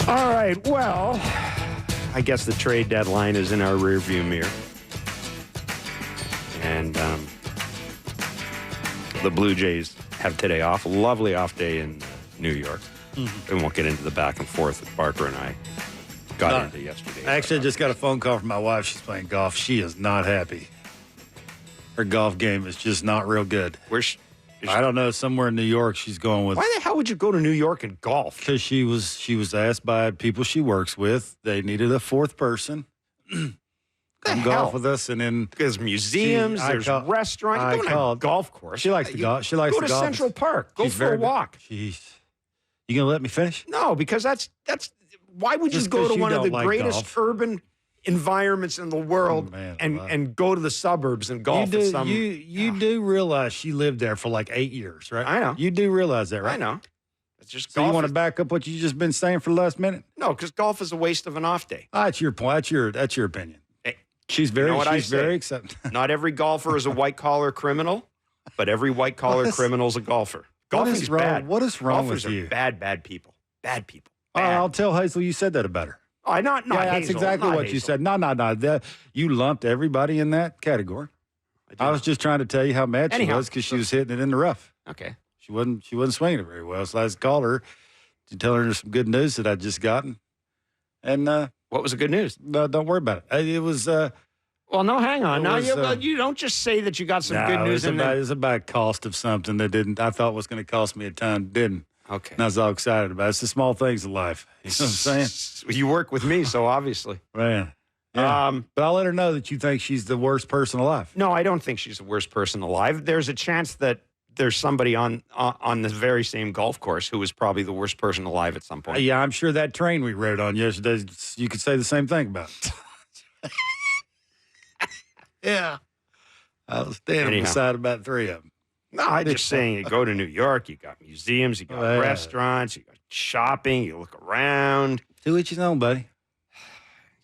All right, well, I guess the trade deadline is in our rearview mirror. And the Blue Jays have today off. A lovely off day in New York. We won't get into the back and forth that Barker and I got into yesterday. Actually, I just got a phone call from my wife. She's playing golf. She is not happy. Her golf game is just not real good. I don't know. Somewhere in New York, she's going with. Why the hell would you go to New York and golf? Because she was asked by people she works with. They needed a fourth person. Come golf with us, and then there's museums, there's restaurants. You go to a golf course. She likes to golf. She likes go to golf. Central Park. Go for a walk. Jeez, you gonna let me finish? No, because that's. Why would you go to one of the greatest urban environments in the world and go to the suburbs and golf? You do realize she lived there for like 8 years, right? I know. You do realize that, right? I know. It's just so you want to back up what you just been saying for the last minute? No, because golf is a waste of an off day. That's your point. That's your opinion. Hey, she's very accepting. Not every golfer is a white collar criminal, but every white collar criminal is a golfer. Golfing's bad. What is wrong Golfers with you? Are bad people. Bad people. I'll tell Hazel you said that about her. Oh, not yeah, that's Hazel, exactly not what Hazel. you said. No. You lumped everybody in that category. I was just trying to tell you how mad she was because she was hitting it in the rough. Okay. She wasn't swinging it very well. So I just called her to tell her some good news that I'd just gotten. And what was the good news? Don't worry about it. It was. Well, no, hang on. Now you don't just say that you got some good news. It was about cost of something that I thought was going to cost me a ton. Didn't. Okay. And I was all excited about it. It's the small things in life. You know what I'm saying? You work with me, so obviously. Man. Yeah. But I'll let her know that you think she's the worst person alive. No, I don't think she's the worst person alive. There's a chance that there's somebody on the very same golf course who was probably the worst person alive at some point. Yeah, I'm sure that train we rode on yesterday, you could say the same thing about it. Yeah. I was standing beside about 3 of them. No, I'm just saying, you go to New York, you got museums, you got restaurants, you got shopping, you look around. Do what you know, buddy.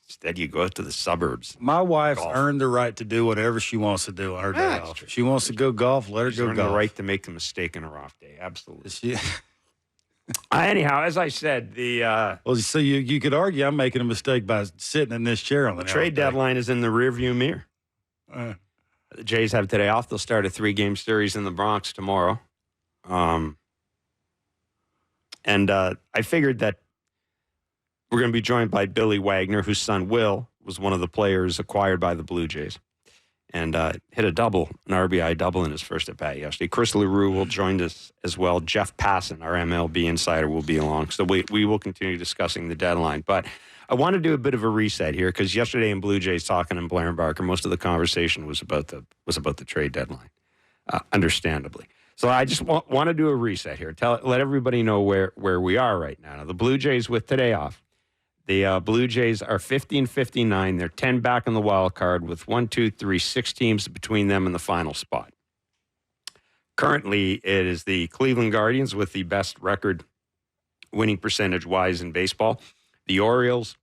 Instead, you go to the suburbs. My wife's earned the right to do whatever she wants to do on her day off. If she wants to go golf, let her go golf. She's earned the right to make a mistake on her off day. Absolutely. Anyhow, as I said, well, so you could argue I'm making a mistake by sitting in this chair on the trade deadline is in the rearview mirror. The Jays have today off. They'll start a 3-game series in the Bronx tomorrow. And I figured that we're going to be joined by Billy Wagner, whose son Will was one of the players acquired by the Blue Jays and hit an RBI double in his first at-bat yesterday. Chris Leroux will join us as well. Jeff Passan, our MLB insider, will be along. So we will continue discussing the deadline. But I want to do a bit of a reset here because yesterday in Blue Jays Talking and Blair and Barker, most of the conversation was about the trade deadline, understandably. So I just want to do a reset here. Let everybody know where we are right now. Now, the Blue Jays with today off. The Blue Jays are 50-59. They're 10 back in the wild card with 6 teams between them and the final spot. Currently, it is the Cleveland Guardians with the best record winning percentage-wise in baseball. The Orioles,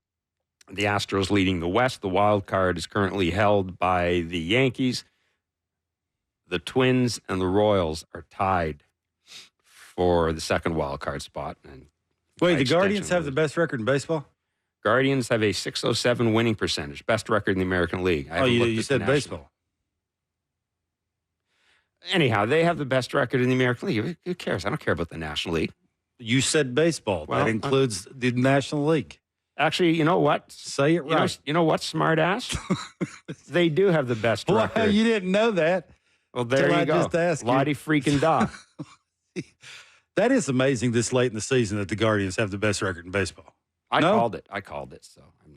the Astros leading the West. The wild card is currently held by the Yankees. The Twins and the Royals are tied for the second wild card spot. And wait, the Guardians have the best record in baseball? Guardians have a .607 winning percentage, best record in the American League. You said baseball. Anyhow, they have the best record in the American League. Who cares? I don't care about the National League. You said baseball. Well, that includes the National League. Actually, you know what? Say it right. You know what, smart ass? They do have the best record. Well, you didn't know that. Well, there you go. Just asked Vladdy freaking da. That is amazing this late in the season that the Guardians have the best record in baseball. I called it, so I'm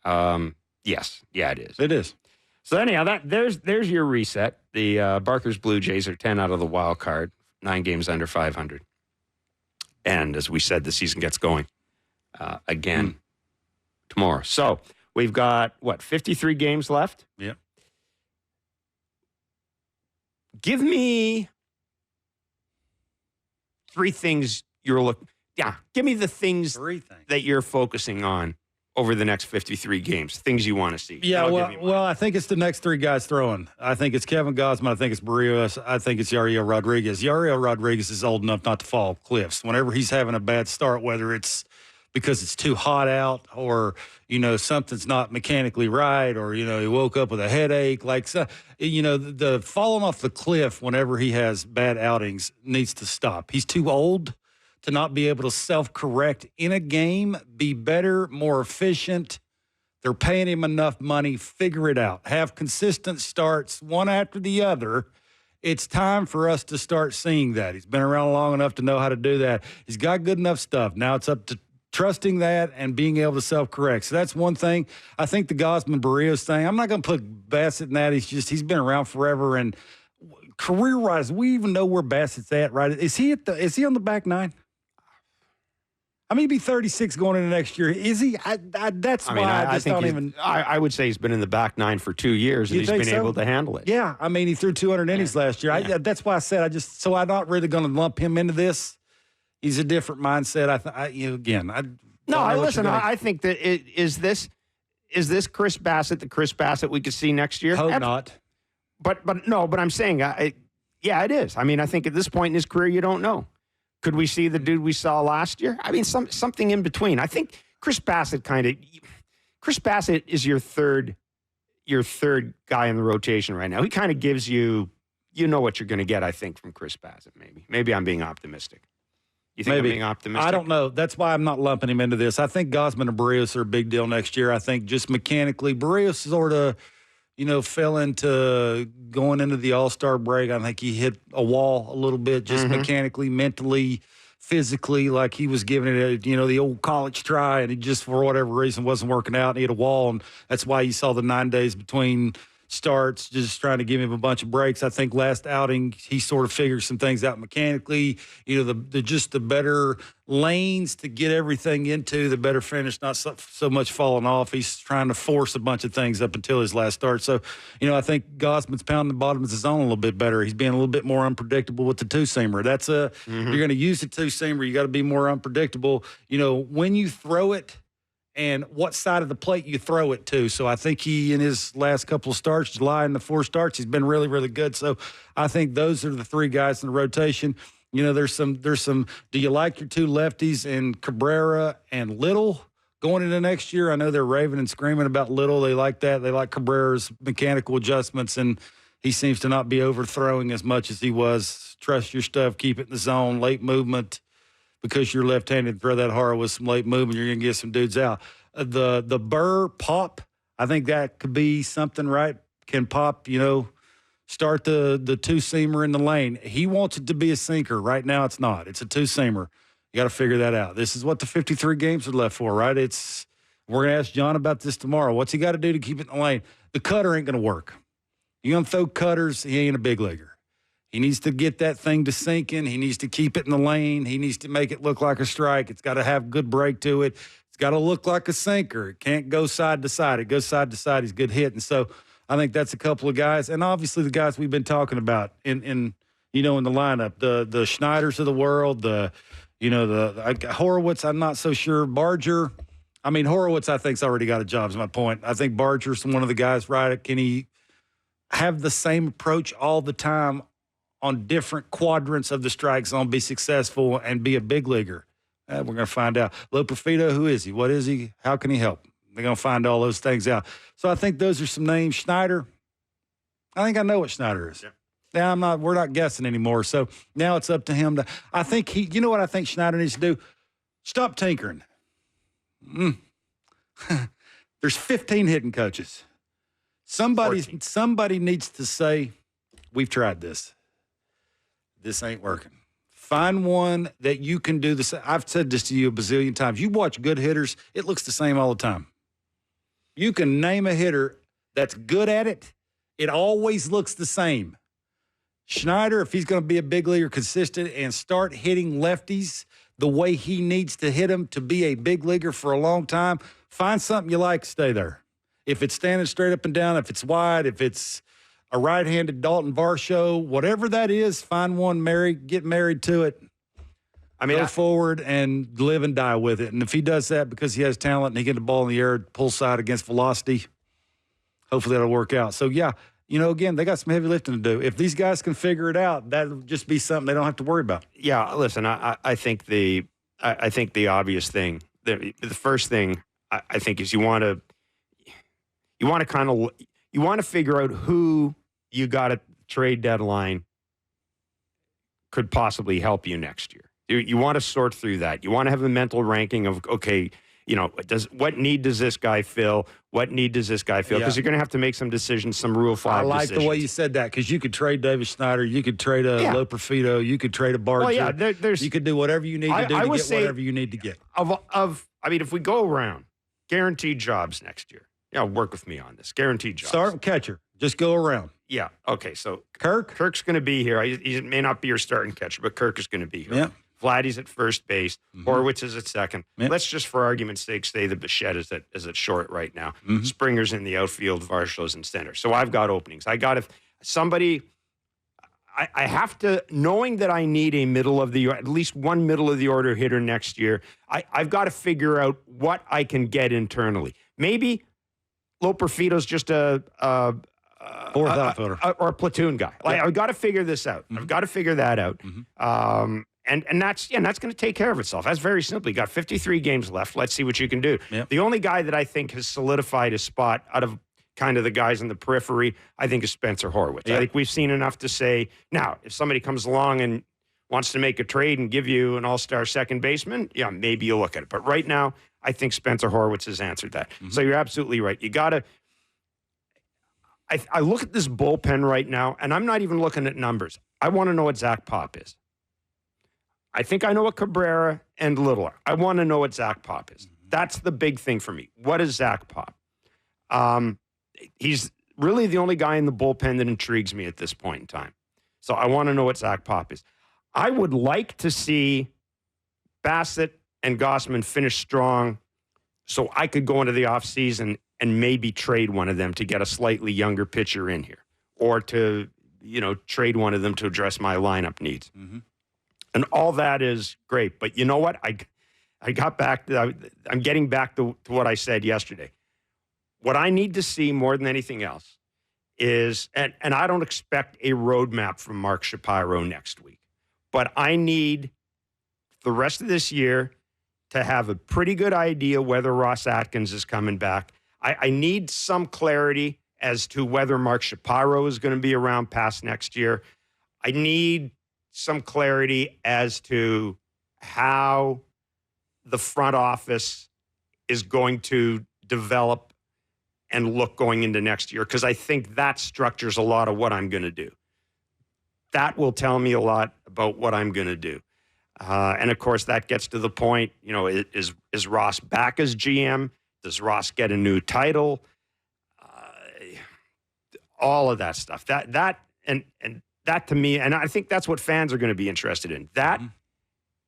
not. Yes. Yeah, it is. It is. So anyhow, there's your reset. The Barker's Blue Jays are 10 out of the wild card, 9 games under 500. And as we said, the season gets going again tomorrow. So we've got, 53 games left? Yeah. Give me 3 things you're looking. Yeah, give me the things that you're focusing on over the next 53 games, things you want to see. Yeah, well, I think it's the next 3 guys throwing. I think it's Kevin Gausman. I think it's Barrios. I think it's Yariel Rodriguez. Yariel Rodriguez is old enough not to fall off cliffs. Whenever he's having a bad start, whether it's because it's too hot out, or, something's not mechanically right, or, he woke up with a headache. Like, so, the falling off the cliff whenever he has bad outings needs to stop. He's too old to not be able to self-correct in a game, be better, more efficient. They're paying him enough money. Figure it out. Have consistent starts, one after the other. It's time for us to start seeing that. He's been around long enough to know how to do that. He's got good enough stuff. Now it's up to trusting that and being able to self-correct. So that's one thing. I think the Gausman-Barrios thing, I'm not going to put Bassett in that. He's been around forever. And career-wise, we even know where Bassett's at, right? Is he on the back nine? I mean, he'd be 36 going into next year. Is he? I would say he's been in the back nine for 2 years, and he's been able to handle it. Yeah, I mean, he threw 200 innings last year. Yeah. That's why I said I'm not really going to lump him into this. He's a different mindset. I think that is this Chris Bassett, the Chris Bassett we could see next year? Hope not. But I'm saying, yeah, it is. I mean, I think at this point in his career, you don't know. Could we see the dude we saw last year? I mean, something in between. I think Chris Bassett is your third guy in the rotation right now. He kind of gives you what you're going to get, I think, from Chris Bassett, maybe. Maybe I'm being optimistic. You think I'm being optimistic? I don't know. That's why I'm not lumping him into this. I think Gausman and Barrios are a big deal next year. I think just mechanically, Barrios sort of, fell into going into the All-Star break. I think he hit a wall a little bit, just mechanically, mentally, physically, like he was giving it the old college try, and he just, for whatever reason, wasn't working out, and he hit a wall, and that's why you saw the 9 days between starts, just trying to give him a bunch of breaks. I think last outing, he sort of figured some things out mechanically, the better lanes to get everything into, the better finish, not so much falling off. He's trying to force a bunch of things up until his last start. So, I think Gausman's pounding the bottom of the zone a little bit better. He's being a little bit more unpredictable with the two-seamer. That's you're going to use the two-seamer, you got to be more unpredictable. When you throw it, and what side of the plate you throw it to. So I think he, in his last couple of starts, July and the 4 starts, he's been really, really good. So I think those are the 3 guys in the rotation. There's some. Do you like your 2 lefties in Cabrera and Little going into next year? I know they're raving and screaming about Little. They like that. They like Cabrera's mechanical adjustments, and he seems to not be overthrowing as much as he was. Trust your stuff, keep it in the zone, late movement. Because you're left-handed, throw that hard with some late movement, you're going to get some dudes out. The Burr pop, I think that could be something, right? Can Pop, start the two-seamer in the lane. He wants it to be a sinker. Right now it's not. It's a two-seamer. You got to figure that out. This is what the 53 games are left for, right? We're going to ask John about this tomorrow. What's he got to do to keep it in the lane? The cutter ain't going to work. You're going to throw cutters, he ain't a big leaguer. He needs to get that thing to sinking. He needs to keep it in the lane. He needs to make it look like a strike. It's got to have good break to it. It's got to look like a sinker. It can't go side to side. It goes side to side. He's good hit. And so I think that's a couple of guys. And obviously the guys we've been talking about in the lineup, the Schneiders of the world, the Horowitz, I'm not so sure. Barger, Horowitz, I think, has already got a job, is my point. I think Barger's one of the guys, right? Can he have the same approach all the time on different quadrants of the strike zone, be successful, and be a big leaguer? We're going to find out. Loperfido, who is he? What is he? How can he help? They're going to find all those things out. So I think those are some names. Schneider, I think I know what Schneider is. Yeah. Now we're not guessing anymore. So now it's up to him to, I think you know what I think Schneider needs to do? Stop tinkering. There's 15 hitting coaches. Somebody needs to say, we've tried this. This ain't working. Find one that you can do the same. I've said this to you a bazillion times. You watch good hitters, it looks the same all the time. You can name a hitter that's good at it. It always looks the same. Schneider, if he's going to be a big leaguer consistent and start hitting lefties the way he needs to hit them to be a big leaguer for a long time, find something you like, stay there. If it's standing straight up and down, if it's wide, if it's a right-handed Dalton Varsho, whatever that is, find one, get married to it. Go forward and live and die with it. And if he does that because he has talent and he gets the ball in the air, pull side against velocity, hopefully that'll work out. So, yeah, again, they got some heavy lifting to do. If these guys can figure it out, that'll just be something they don't have to worry about. Yeah, listen, I think the obvious thing the first thing I think is you want to figure out who you got at trade deadline could possibly help you next year. You want to sort through that. You want to have a mental ranking of, okay, what need does this guy fill? What need does this guy fill? Because you're going to have to make some decisions, some Rule 5 decisions. I like decisions. the way you said that, because you could trade David Schneider, you could trade a Loperfido, you could trade a Barger. Well, yeah, you could do whatever you need to do to get whatever you need to get. If we go around, guaranteed jobs next year. Work with me on this. Guaranteed jobs. Start with catcher. Just go around. Yeah. Okay. So Kirk's going to be here. He may not be your starting catcher, but Kirk is going to be here. Yeah. Vladdy's at first base. Horwitz is at second. Yep. Let's just, for argument's sake, say that Bichette is at short right now. Springer's in the outfield. Varshaw's in center. So I've got openings. I have to, knowing that I need at least one middle of the order hitter next year, I've got to figure out what I can get internally. Maybe Loperfido's just a fourth outfielder or a platoon guy. I've got to figure this out. I've got to figure that out. And that's going to take care of itself. That's very simple. You got 53 games left. Let's see what you can do. Yep. The only guy that I think has solidified his spot out of kind of the guys in the periphery, I think, is Spencer Horwitz. Yep. I think we've seen enough to say, now, if somebody comes along and wants to make a trade and give you an all-star second baseman, maybe you'll look at it. But right now, I think Spencer Horwitz has answered that. So you're absolutely right. You got to... I look at this bullpen right now, and I'm not even looking at numbers. I want to know what Zach Pop is. I think I know what Cabrera and Little are. I want to know what Zach Pop is. That's the big thing for me. What is Zach Pop? He's really the only guy in the bullpen that intrigues me at this point in time. So I want to know what Zach Pop is. I would like to see Bassett and Gossman finish strong so I could go into the offseason and maybe trade one of them to get a slightly younger pitcher in here, or to, trade one of them to address my lineup needs. And all that is great. But you know what? I got back to, I'm getting back to what I said yesterday. What I need to see more than anything else is, and I don't expect a roadmap from Mark Shapiro next week, but I need the rest of this year to have a pretty good idea whether Ross Atkins is coming back. I need some clarity as to whether Mark Shapiro is going to be around past next year. I need some clarity as to how the front office is going to develop and look going into next year, because I think that structures a lot of what I'm going to do. That will tell me a lot about what I'm going to do. And, of course, that gets to the point, is Ross back as GM? Does Ross get a new title? All of that stuff. That to me, and I think that's what fans are going to be interested in. That,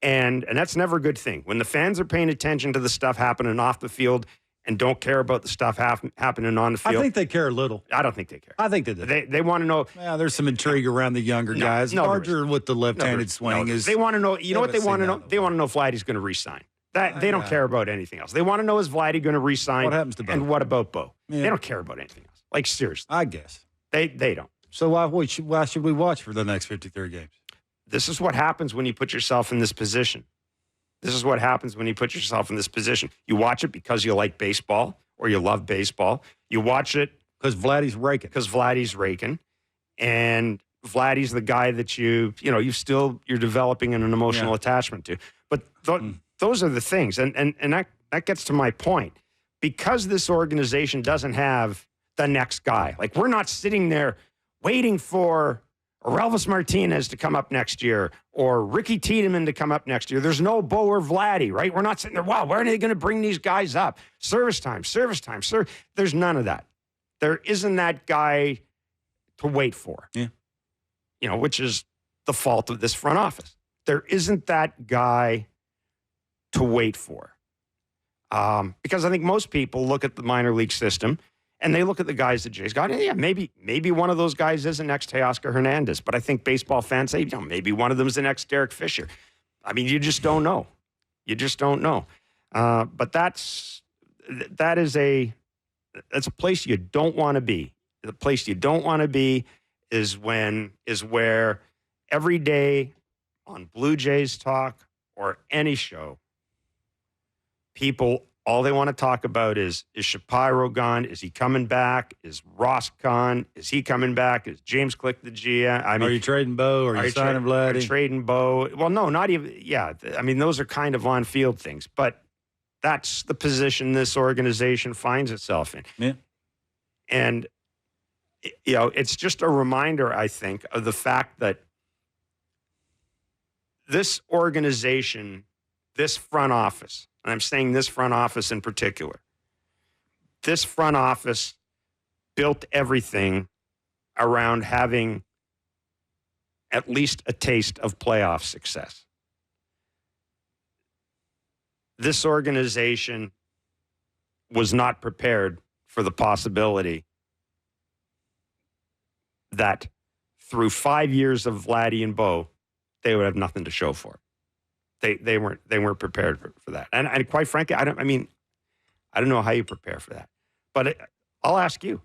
and that's never a good thing. When the fans are paying attention to the stuff happening off the field and don't care about the stuff happening on the field. I think they care a little. I don't think they care. I think they do. They want to know. Yeah, there's some intrigue around the younger guys. Larger with the left-handed swing is. They want to know. You know what they want to know? They want to know if Vladdy's going to re-sign. They don't care about anything else. They want to know, is Vladdy going to re-sign? What happens to Bo? And what about Bo? Yeah. They don't care about anything else. Like, seriously. I guess. They don't. So why should we watch for the next 53 games? This is what happens when you put yourself in this position. This is what happens when you put yourself in this position. You watch it because you like baseball or you love baseball. You watch it because Vladdy's raking. And Vladdy's the guy that you're developing an emotional attachment to. But those are the things. And that gets to my point. Because this organization doesn't have the next guy. Like, we're not sitting there waiting for Elvis Martinez to come up next year or Ricky Tiedemann to come up next year. There's no Bo or Vladdy, right? We're not sitting there, wow, where are they going to bring these guys up? Service time. There's none of that. There isn't that guy to wait for. Yeah. Which is the fault of this front office. There isn't that guy to wait for. Because I think most people look at the minor league system and they look at the guys that Jay's got. And yeah, maybe one of those guys is the next Teoscar Hernandez. But I think baseball fans say, maybe one of them is the next Derek Fisher. I mean, you just don't know. But that's a place you don't want to be. The place you don't want to be is where every day on Blue Jays Talk or any show, people, all they want to talk about is Shapiro gone? Is he coming back? Is Ross gone? Is he coming back? Is James Click the GM? I mean, are you trading Bo? Are you signing Vladdy? Are you trading Bo? Well, no, not even. Yeah, I mean, those are kind of on-field things, but that's the position this organization finds itself in. Yeah. And, you know, it's just a reminder, I think, of the fact that this organization, this front office, and I'm saying this front office in particular, this front office built everything around having at least a taste of playoff success. This organization was not prepared for the possibility that through 5 years of Vladdy and Bo, they would have nothing to show for it. They weren't prepared for that. And quite frankly, I don't know how you prepare for that. But I'll ask you,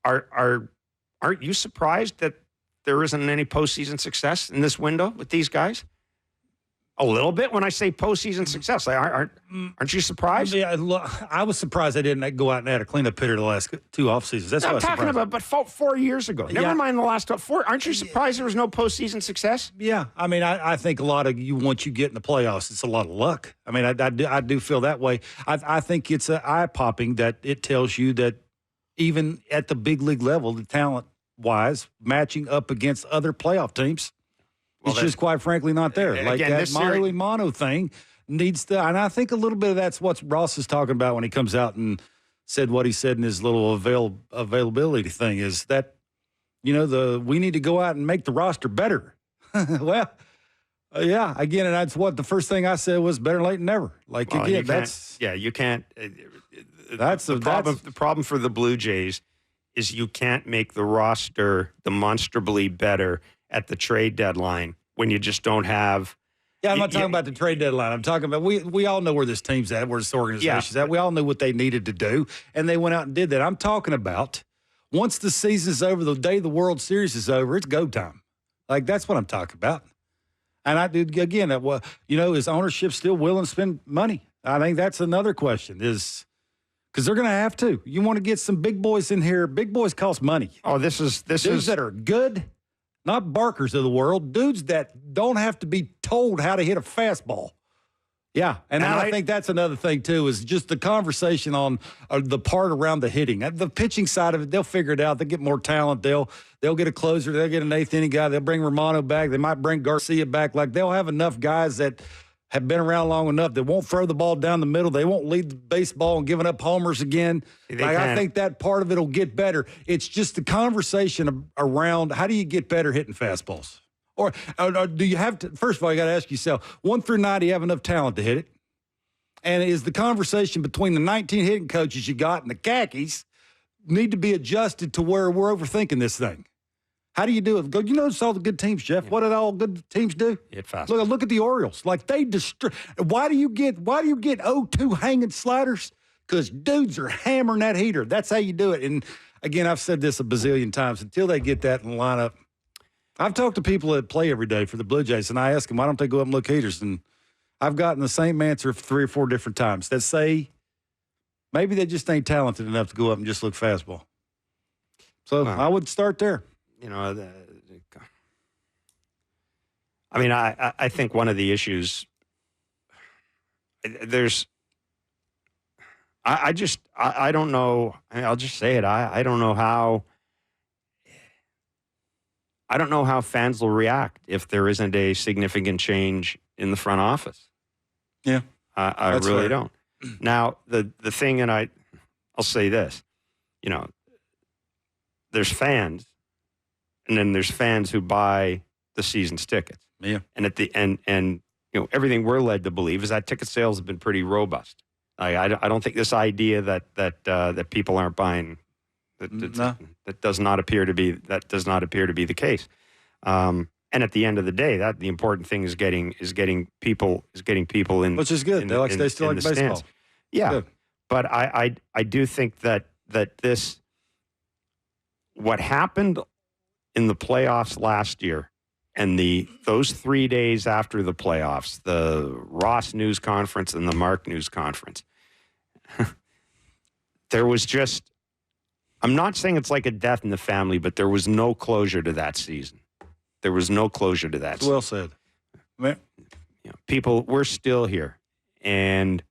aren't you surprised that there isn't any postseason success in this window with these guys? A little bit when I say postseason success. Aren't you surprised? Yeah, I was surprised they didn't go out and add a cleanup hitter the last 2 off seasons. That's what I'm talking about, but 4 years ago. Never mind the last 4. Aren't you surprised there was no postseason success? Yeah, I mean, I think a lot of you, once you get in the playoffs, it's a lot of luck. I mean, I do feel that way. I think it's eye-popping that it tells you that even at the big league level, the talent-wise, matching up against other playoff teams, it's just quite frankly not there. Like again, that mono thing needs to, and I think a little bit of that's what Ross is talking about when he comes out and said what he said in his little availability thing is that, you know, we need to go out and make the roster better. Well, yeah, again, and that's what the first thing I said was better late than never. Like, well, again, you can't. That's the problem. The problem for the Blue Jays is you can't make the roster demonstrably better at the trade deadline when you just don't have. Yeah, I'm not talking about the trade deadline. I'm talking about we all know where this team's at, where this organization's at. We all knew what they needed to do, and they went out and did that. I'm talking about once the season's over, the day the World Series is over, it's go time. Like, that's what I'm talking about. And I did, again, you know, is ownership still willing to spend money? I think that's another question is because they're going to have to. You want to get some big boys in here. Big boys cost money. Oh, this is dudes that are good. Not Barkers of the world, dudes that don't have to be told how to hit a fastball. Yeah, and I think that's another thing, too, is just the conversation on the part around the hitting. The pitching side of it, they'll figure it out. They'll get more talent. They'll get a closer. They'll get an eighth inning guy. They'll bring Romano back. They might bring Garcia back. Like, they'll have enough guys that have been around long enough that won't throw the ball down the middle. They won't lead the baseball and giving up homers again. I think that part of it will get better. It's just the conversation around how do you get better hitting fastballs? Or do you have to, first of all, you got to ask yourself, 1 through 9, do you have enough talent to hit it? And is the conversation between the 19 hitting coaches you got and the khakis need to be adjusted to where we're overthinking this thing? How do you do it? You notice all the good teams, Jeff. Yeah. What did all good teams do? Hit fast. Look at the Orioles. Like, they destroy. Why do you get 0-2 hanging sliders? Because dudes are hammering that heater. That's how you do it. And again, I've said this a bazillion times. Until they get that in the lineup, I've talked to people that play every day for the Blue Jays, and I ask them, why don't they go up and look heaters? And I've gotten the same answer 3 or 4 different times that say maybe they just ain't talented enough to go up and just look fastball. So I would start there. You know, I mean, I think one of the issues I don't know. I'll just say it. I don't know how fans will react if there isn't a significant change in the front office. Yeah, I really don't. Now, the thing, and I'll say this, you know, there's fans. And then there's fans who buy the season's tickets. Yeah. And at the end, and you know, everything we're led to believe is that ticket sales have been pretty robust. I don't think this idea that people aren't buying that does not appear to be the case. And at the end of the day, that the important thing is getting people in, which is good. They still like baseball. Stands. Yeah. Good. But I do think that this what happened in the playoffs last year and those 3 days after the playoffs, the Ross news conference and the Mark news conference, there was just, I'm not saying it's like a death in the family, but there was no closure to that season. There was no closure to that. Well said. Man. People, we're still here. And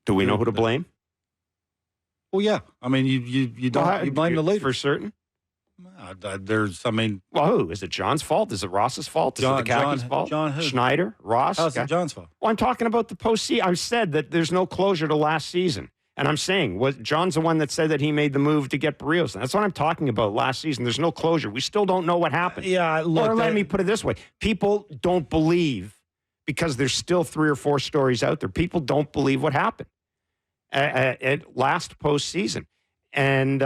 do we know who to blame? Well, yeah. I mean, you don't you blame the leader for certain. Well, who is it? John's fault? Is it Ross's fault? Is it the Khakis' fault? John who? Schneider, Ross. How's it John's fault? Well, I'm talking about the postseason. I've said that there's no closure to last season, and I'm saying John's the one that said that he made the move to get Barrios. That's what I'm talking about. Last season, there's no closure. We still don't know what happened. Yeah, look. Or let me put it this way: people don't believe because there's still 3 or 4 stories out there. People don't believe what happened at last postseason, and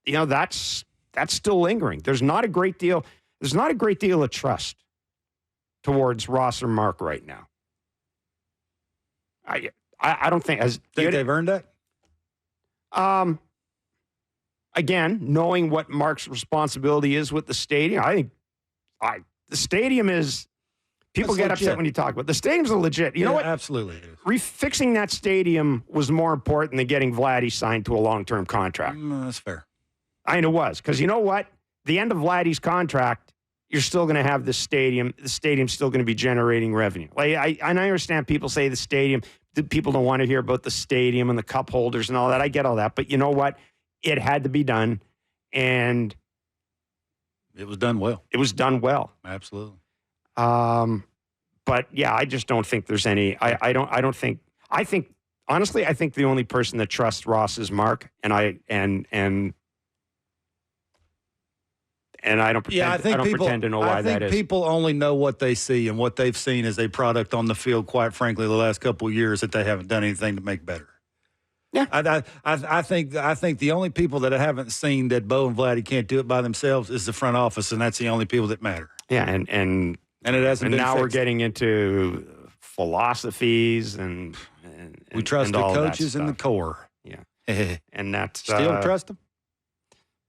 that's still lingering. There's not a great deal of trust towards Ross or Mark right now. I don't think they've earned that. Again, knowing what Mark's responsibility is with the stadium, I think the stadium is. People get upset when you talk about the stadium's a legit. You know what? Absolutely. Fixing that stadium was more important than getting Vladdy signed to a long-term contract. That's fair. I mean, it was. Because you know what? The end of Vladdy's contract, you're still going to have this stadium. The stadium's still going to be generating revenue. I understand people say the stadium, people don't want to hear about the stadium and the cup holders and all that. I get all that. But you know what? It had to be done. And it was done well. It was done well. Absolutely. But yeah, I just don't think there's any, I think honestly, I think the only person that trusts Ross is Mark, and I don't pretend to know why that is. I think people only know what they see and what they've seen as a product on the field, quite frankly, the last couple of years that they haven't done anything to make better. Yeah. I think the only people that I haven't seen that Bo and Vladdy can't do it by themselves is the front office, and that's the only people that matter. Yeah, and it hasn't been now fixed. We're getting into philosophies and we trust the coaches and the core. Yeah. And that's still trust them.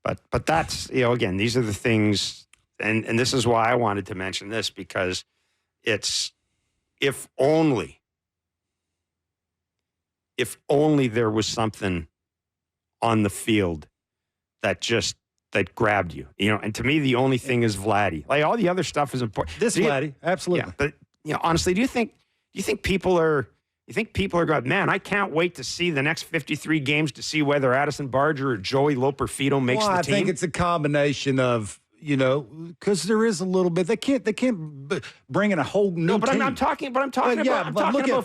But that's, again, these are the things, and this is why I wanted to mention this, because it's if only there was something on the field that grabbed you, and to me, the only thing is Vladdy. Like, all the other stuff is important. Vladdy, absolutely. Yeah, but, honestly, do you think people are going, man, I can't wait to see the next 53 games to see whether Addison Barger or Joey Loperfido makes the team? I think it's a combination of, because there is a little bit. They can't bring in a whole new team. I'm talking about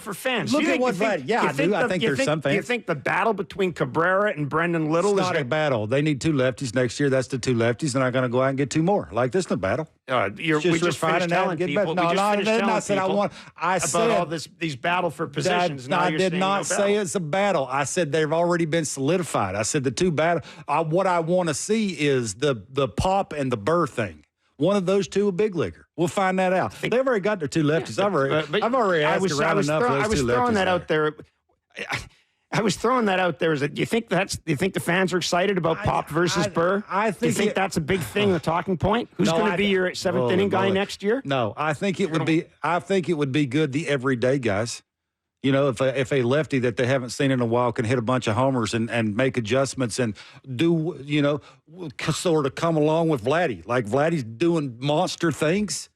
for fans. Look at what Vladdy. Yeah, I do. I think there's some fans. Do you think the battle between Cabrera and Brendan Little is not a battle? They need 2 lefties next year. That's the 2 lefties. They're not going to go out and get 2 more. Like, this is no battle. We just finished telling people. I said all these battle for positions. I did not say it's a battle. I said they've already been solidified. I said the 2 battle. What I want to see is the Pop and the Burr thing. One of those 2 a big leaguer. We'll find that out. They've already got their 2 lefties. Yeah, I've already asked around enough. I was throwing that out there. I was throwing that out there. Do you think the fans are excited about Pop versus Burr? Do you think that's a big thing, the talking point? Who's going to be your 7th inning guy next year? No, I think it would be. I think it would be good. The everyday guys. If a lefty that they haven't seen in a while can hit a bunch of homers and make adjustments and do, sort of come along with Vladdy. Like Vladdy's doing monster things.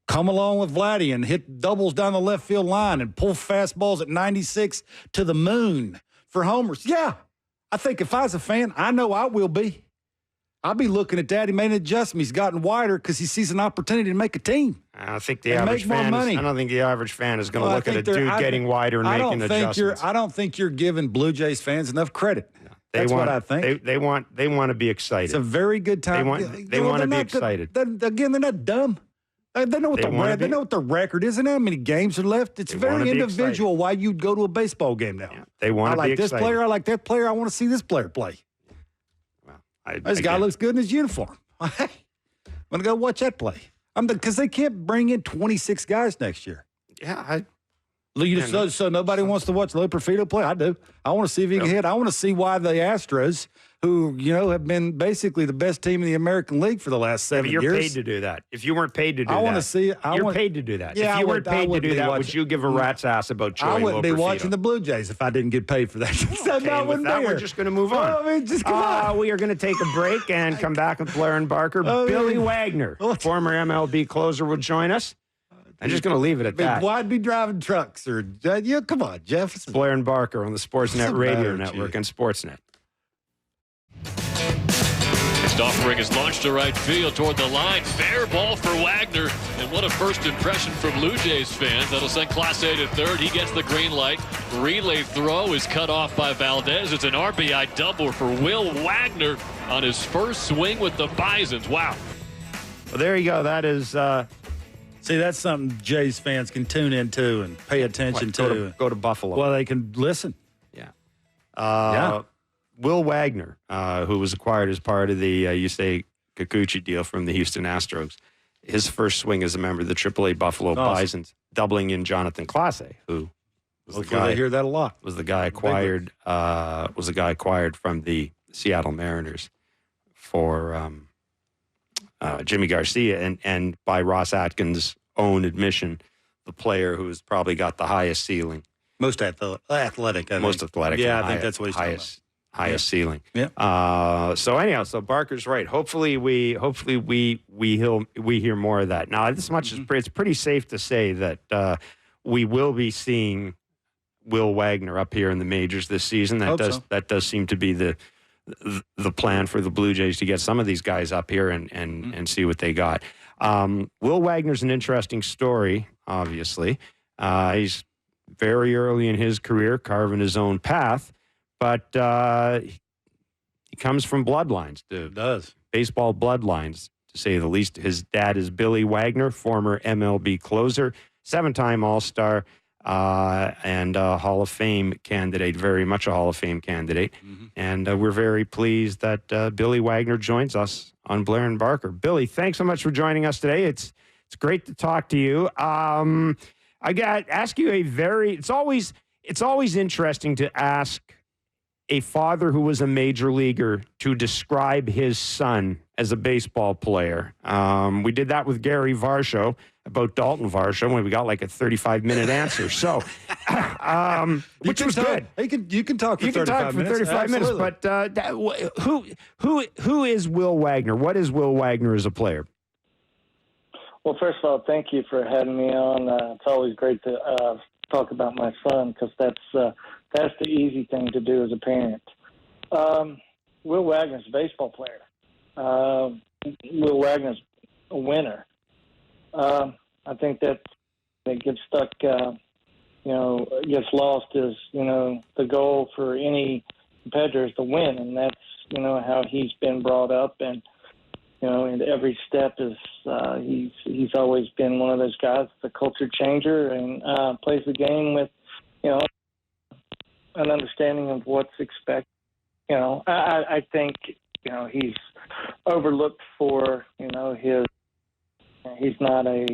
Come along with Vladdy and hit doubles down the left field line and pull fastballs at 96 to the moon for homers. Yeah, I think if I was a fan, I know I will be. I'll be looking at that. He made an adjustment. He's gotten wider because he sees an opportunity to make a team. I think the average fan. I don't think the average fan is going to look at a dude getting wider and making adjustments. I don't think you're giving Blue Jays fans enough credit. No, That's what I think. They want to be excited. It's a very good time. They want to be excited. Again, they're not dumb. They know what they know what the record is and how many games are left. It's very individual why you'd go to a baseball game now. Yeah, they want to be excited. I like this player. I like that player. I want to see this player play. This guy looks good in his uniform. I'm going to go watch that play. Because they can't bring in 26 guys next year. Yeah, so nobody wants to watch Loperfido play? I do. I want to see if he can hit. I want to see why the Astros, who, have been basically the best team in the American League for the last 7 years. You're paid to do that. If you weren't paid to do that. I want to see it. You're paid to do that. Yeah, if you weren't paid to do that, would you give a rat's ass about Joey I wouldn't be Loperfido? watching the Blue Jays if I didn't get paid for that. So Okay, with that, we're just going to move on. Come on. We are going to take a break and come back with Blair and Barker. Billy Wagner, former MLB closer, will join us. I'm just going to leave it at that. Why'd be driving trucks? Come on, Jeff. It's Blair and Barker on the Sportsnet Radio Network and Sportsnet. Next offering is launched to right field toward the line. Fair ball for Wagner. And what a first impression for Blue Jays fans. That'll send Class A to third. He gets the green light. Relay throw is cut off by Valdez. It's an RBI double for Will Wagner on his first swing with the Bisons. Wow. Well, there you go. That is... See, that's something Jays fans can tune into and pay attention to. Go to Buffalo. Well, they can listen. Yeah. Will Wagner, who was acquired as part of the Yusei Kikuchi deal from the Houston Astros, his first swing as a member of the AAA Buffalo Bisons, doubling in Jonathan Clase, who was the guy. I hear that a lot. Was the guy acquired? From the Seattle Mariners for Jimmy Garcia, and by Ross Atkins' own admission, the player who has probably got the highest ceiling, most athletic. Most athletic. Yeah, I think that's what he's talking about. Highest ceiling. Yeah. So Barker's right. Hopefully we hear more of that. Now, this much is it's pretty safe to say that we will be seeing Will Wagner up here in the majors this season. That does seem to be the plan for the Blue Jays, to get some of these guys up here and see what they got. Will Wagner's an interesting story. Obviously, he's very early in his career, carving his own path. But he comes from bloodlines, baseball bloodlines, to say the least. His dad is Billy Wagner, former MLB closer, 7-time All-Star, and a Hall of Fame candidate, very much a Hall of Fame candidate. Mm-hmm. And we're very pleased that Billy Wagner joins us on Blair and Barker. Billy, thanks so much for joining us today. It's great to talk to you. I got to ask you it's always interesting to ask a father who was a major leaguer to describe his son as a baseball player. We did that with Gary Varsho about Dalton Varsho when we got like a 35-minute answer. So, which was good. You can talk for 35 minutes. But who is Will Wagner? What is Will Wagner as a player? Well, first of all, thank you for having me on. It's always great to talk about my son, because that's the easy thing to do as a parent. Will Wagner's a baseball player. Will Wagner's a winner. I think that it gets stuck, gets lost is, the goal for any competitor is to win, and that's, how he's been brought up, and, and every step is, he's always been one of those guys, the culture changer, and plays the game with, an understanding of what's expected. I think, he's overlooked for, he's not a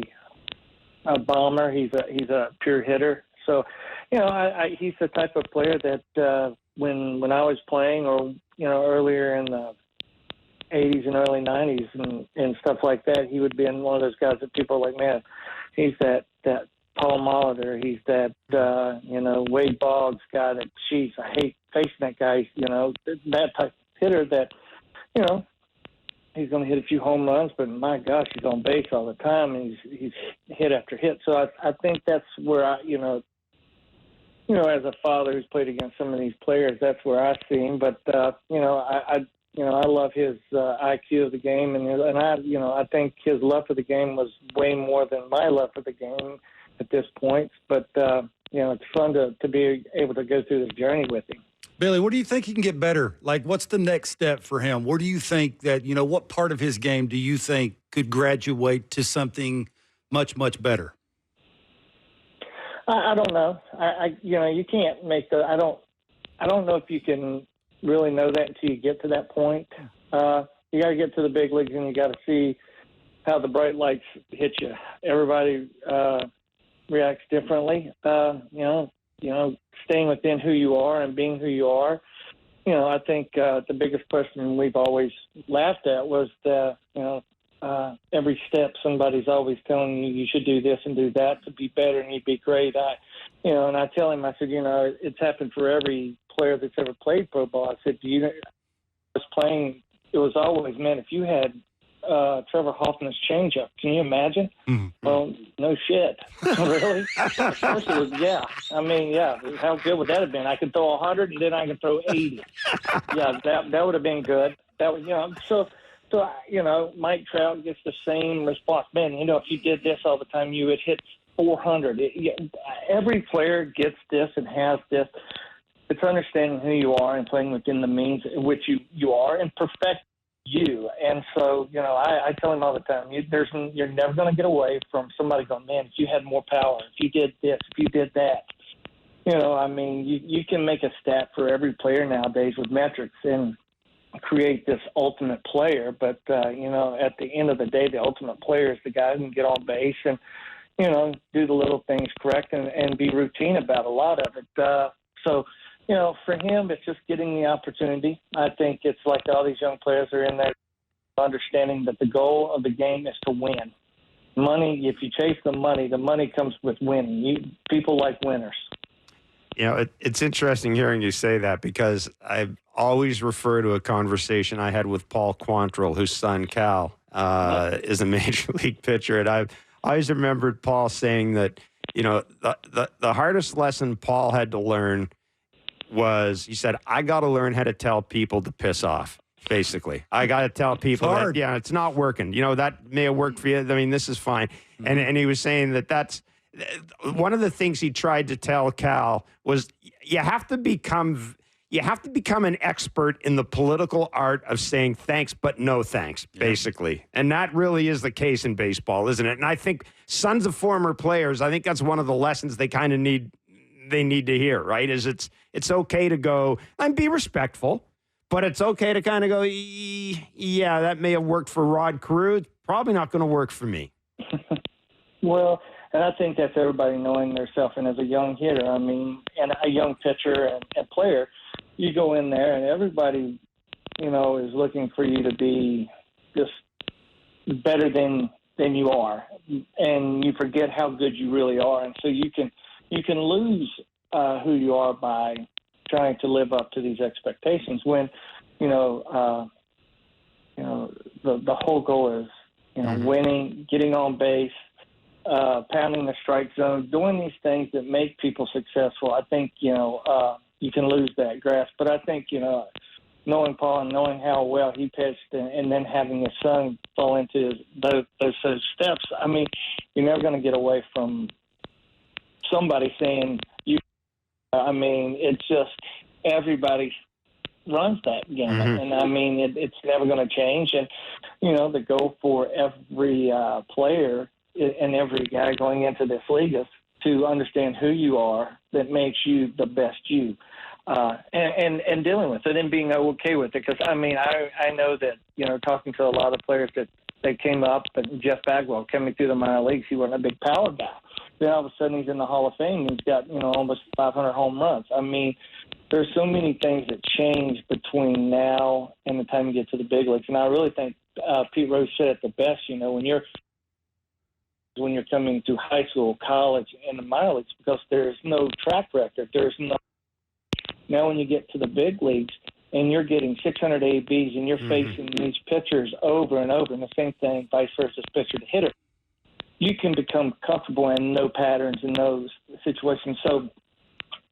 bomber. He's a pure hitter. So, he's the type of player that when I was playing, or, earlier in the 80s and early 90s and stuff like that, he would be one of those guys that people are like, man, he's that Paul Molitor, he's that, Wade Boggs guy that, geez, I hate facing that guy, that type of hitter that, he's going to hit a few home runs, but my gosh, he's on base all the time, and he's hit after hit. So I think that's where as a father who's played against some of these players, that's where I see him. But, I love his IQ of the game, and I think his love for the game was way more than my love for the game at this point. But, it's fun to be able to go through the journey with him. Billy, what do you think he can get better? Like, what's the next step for him? Where do you think that, what part of his game do you think could graduate to something much, much better? I don't know. You can't make I don't know if you can really know that until you get to that point. You got to get to the big leagues, and you got to see how the bright lights hit you. Everybody reacts differently. Staying within who you are and being who you are, I think the biggest question we've always laughed at was every step somebody's always telling you should do this and do that to be better and you'd be great. And I tell him, I said, it's happened for every player that's ever played pro ball. I said, it was always, man, if you had Trevor Hoffman's changeup, can you imagine? Mm-hmm. Well, no shit. Really? Of course it was, yeah. I mean, yeah, how good would that have been? I could throw 100 and then I could throw 80. Yeah, that would have been good. That was, so Mike Trout gets the same response. Man, if you did this all the time, you would hit 400. Every player gets this and has this. It's understanding who you are and playing within the means in which you are and perfect you. And so, I tell him all the time, you're never going to get away from somebody going, man, if you had more power, if you did this, if you did that. You can make a stat for every player nowadays with metrics and create this ultimate player. But, at the end of the day, the ultimate player is the guy who can get on base and, do the little things correct and be routine about a lot of it. For him, it's just getting the opportunity. I think it's like all these young players are in there understanding that the goal of the game is to win. Money, if you chase the money comes with winning. People like winners. It's interesting hearing you say that because I always refer to a conversation I had with Paul Quantrill, whose son Cal is a major league pitcher. And I've always remembered Paul saying that, the hardest lesson Paul had to learn was, he said, I got to learn how to tell people to piss off, basically. I got to tell people that, it's not working. That may have worked for you. I mean, this is fine. Mm-hmm. And he was saying that's one of the things he tried to tell Cal was you have to become an expert in the political art of saying thanks, but no thanks, basically. And that really is the case in baseball, isn't it? And I think sons of former players, I think that's one of the lessons they kind of need to hear, right? Is it's okay to go and be respectful, but it's okay to kind of go, yeah, that may have worked for Rod Carew. It's probably not going to work for me. Well, and I think that's everybody knowing their self. And as a young hitter, and a young pitcher and player, you go in there and everybody, is looking for you to be just better than you are. And you forget how good you really are. And so you can lose who you are by trying to live up to these expectations when, the whole goal is, winning, getting on base, pounding the strike zone, doing these things that make people successful. I think, you can lose that grasp. But I think, knowing Paul and knowing how well he pitched and then having his son fall into those steps, you're never going to get away from somebody saying it's just everybody runs that gamut. Mm-hmm. And it's never going to change. And, the goal for every player and every guy going into this league is to understand who you are that makes you the best you. And dealing with it and being okay with it. Because, I know that, talking to a lot of players that they came up, and Jeff Bagwell coming through the minor leagues, he wasn't a big power guy. Then all of a sudden he's in the Hall of Fame and he's got, almost 500 home runs. There's so many things that change between now and the time you get to the big leagues. And I really think Pete Rose said it the best, when you're coming through high school, college, and the minor leagues, because there's no track record. Now when you get to the big leagues and you're getting 600 ABs and you're facing these pitchers over and over, and the same thing, vice versa, pitcher to hitter, you can become comfortable and know patterns in those situations. So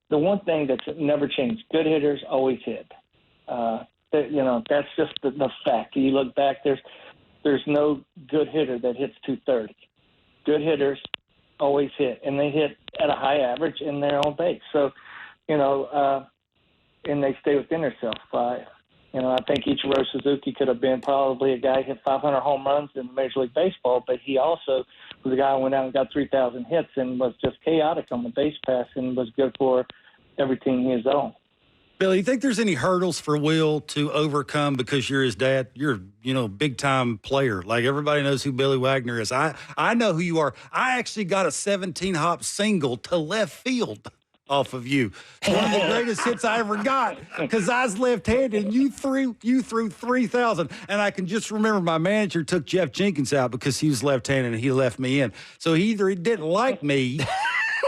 the one thing that's never changed, good hitters always hit. That's just the fact. You look back, there's no good hitter that hits 230. Good hitters always hit, and they hit at a high average and they're on base. So, and they stay within themselves. I think Ichiro Suzuki could have been probably a guy who hit 500 home runs in Major League Baseball, but he also was a guy who went out and got 3,000 hits and was just chaotic on the base pass and was good for every team he was on. Bill, you think there's any hurdles for Will to overcome because you're his dad? You're, big-time player. Like, everybody knows who Billy Wagner is. I know who you are. I actually got a 17-hop single to left field. off of you. It's one of the greatest hits I ever got because I was left-handed and you threw 3,000. And I can just remember my manager took Jeff Jenkins out because he was left-handed and he left me in. So either he didn't like me,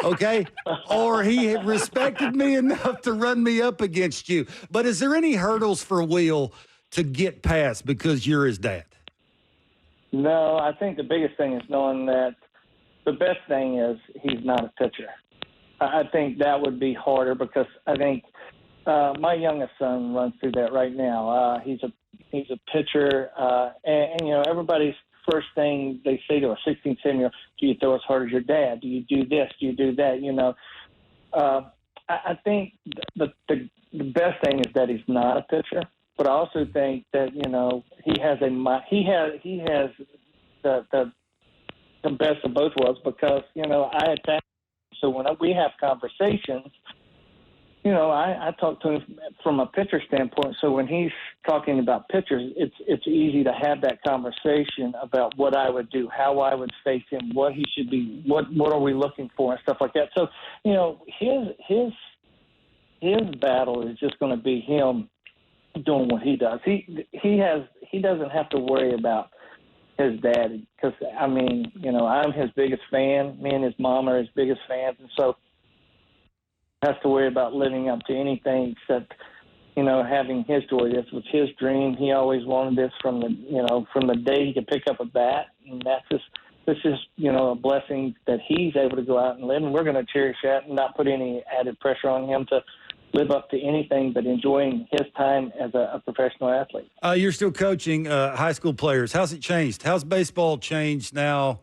okay, or he had respected me enough to run me up against you. But is there any hurdles for Will to get past because you're his dad? No, I think the biggest thing is knowing that the best thing is he's not a pitcher. I think that would be harder because I think my youngest son runs through that right now. He's a pitcher, and you know, everybody's first thing they say to a 16, 17-year-old, do you throw as hard as your dad? Do you do this? Do you do that? You know, I think the best thing is that he's not a pitcher, but I also think that, you know, he has the best of both worlds because, you know, I attack. So when we have conversations, you know, I talk to him from a pitcher standpoint. So when he's talking about pitchers, it's easy to have that conversation about what I would do, how I would face him, what he should be, what are we looking for, and stuff like that. So, you know, his battle is just going to be him doing what he does. He doesn't have to worry about his daddy because, I mean, you know, I'm his biggest fan. Me and his mom are his biggest fans, and so has to worry about living up to anything except, you know, having his joy. This was his dream. He always wanted this from the day he could pick up a bat, and this is, you know, a blessing that he's able to go out and live, and we're going to cherish that and not put any added pressure on him to live up to anything but enjoying his time as a professional athlete. You're still coaching high school players. How's it changed? How's baseball changed now,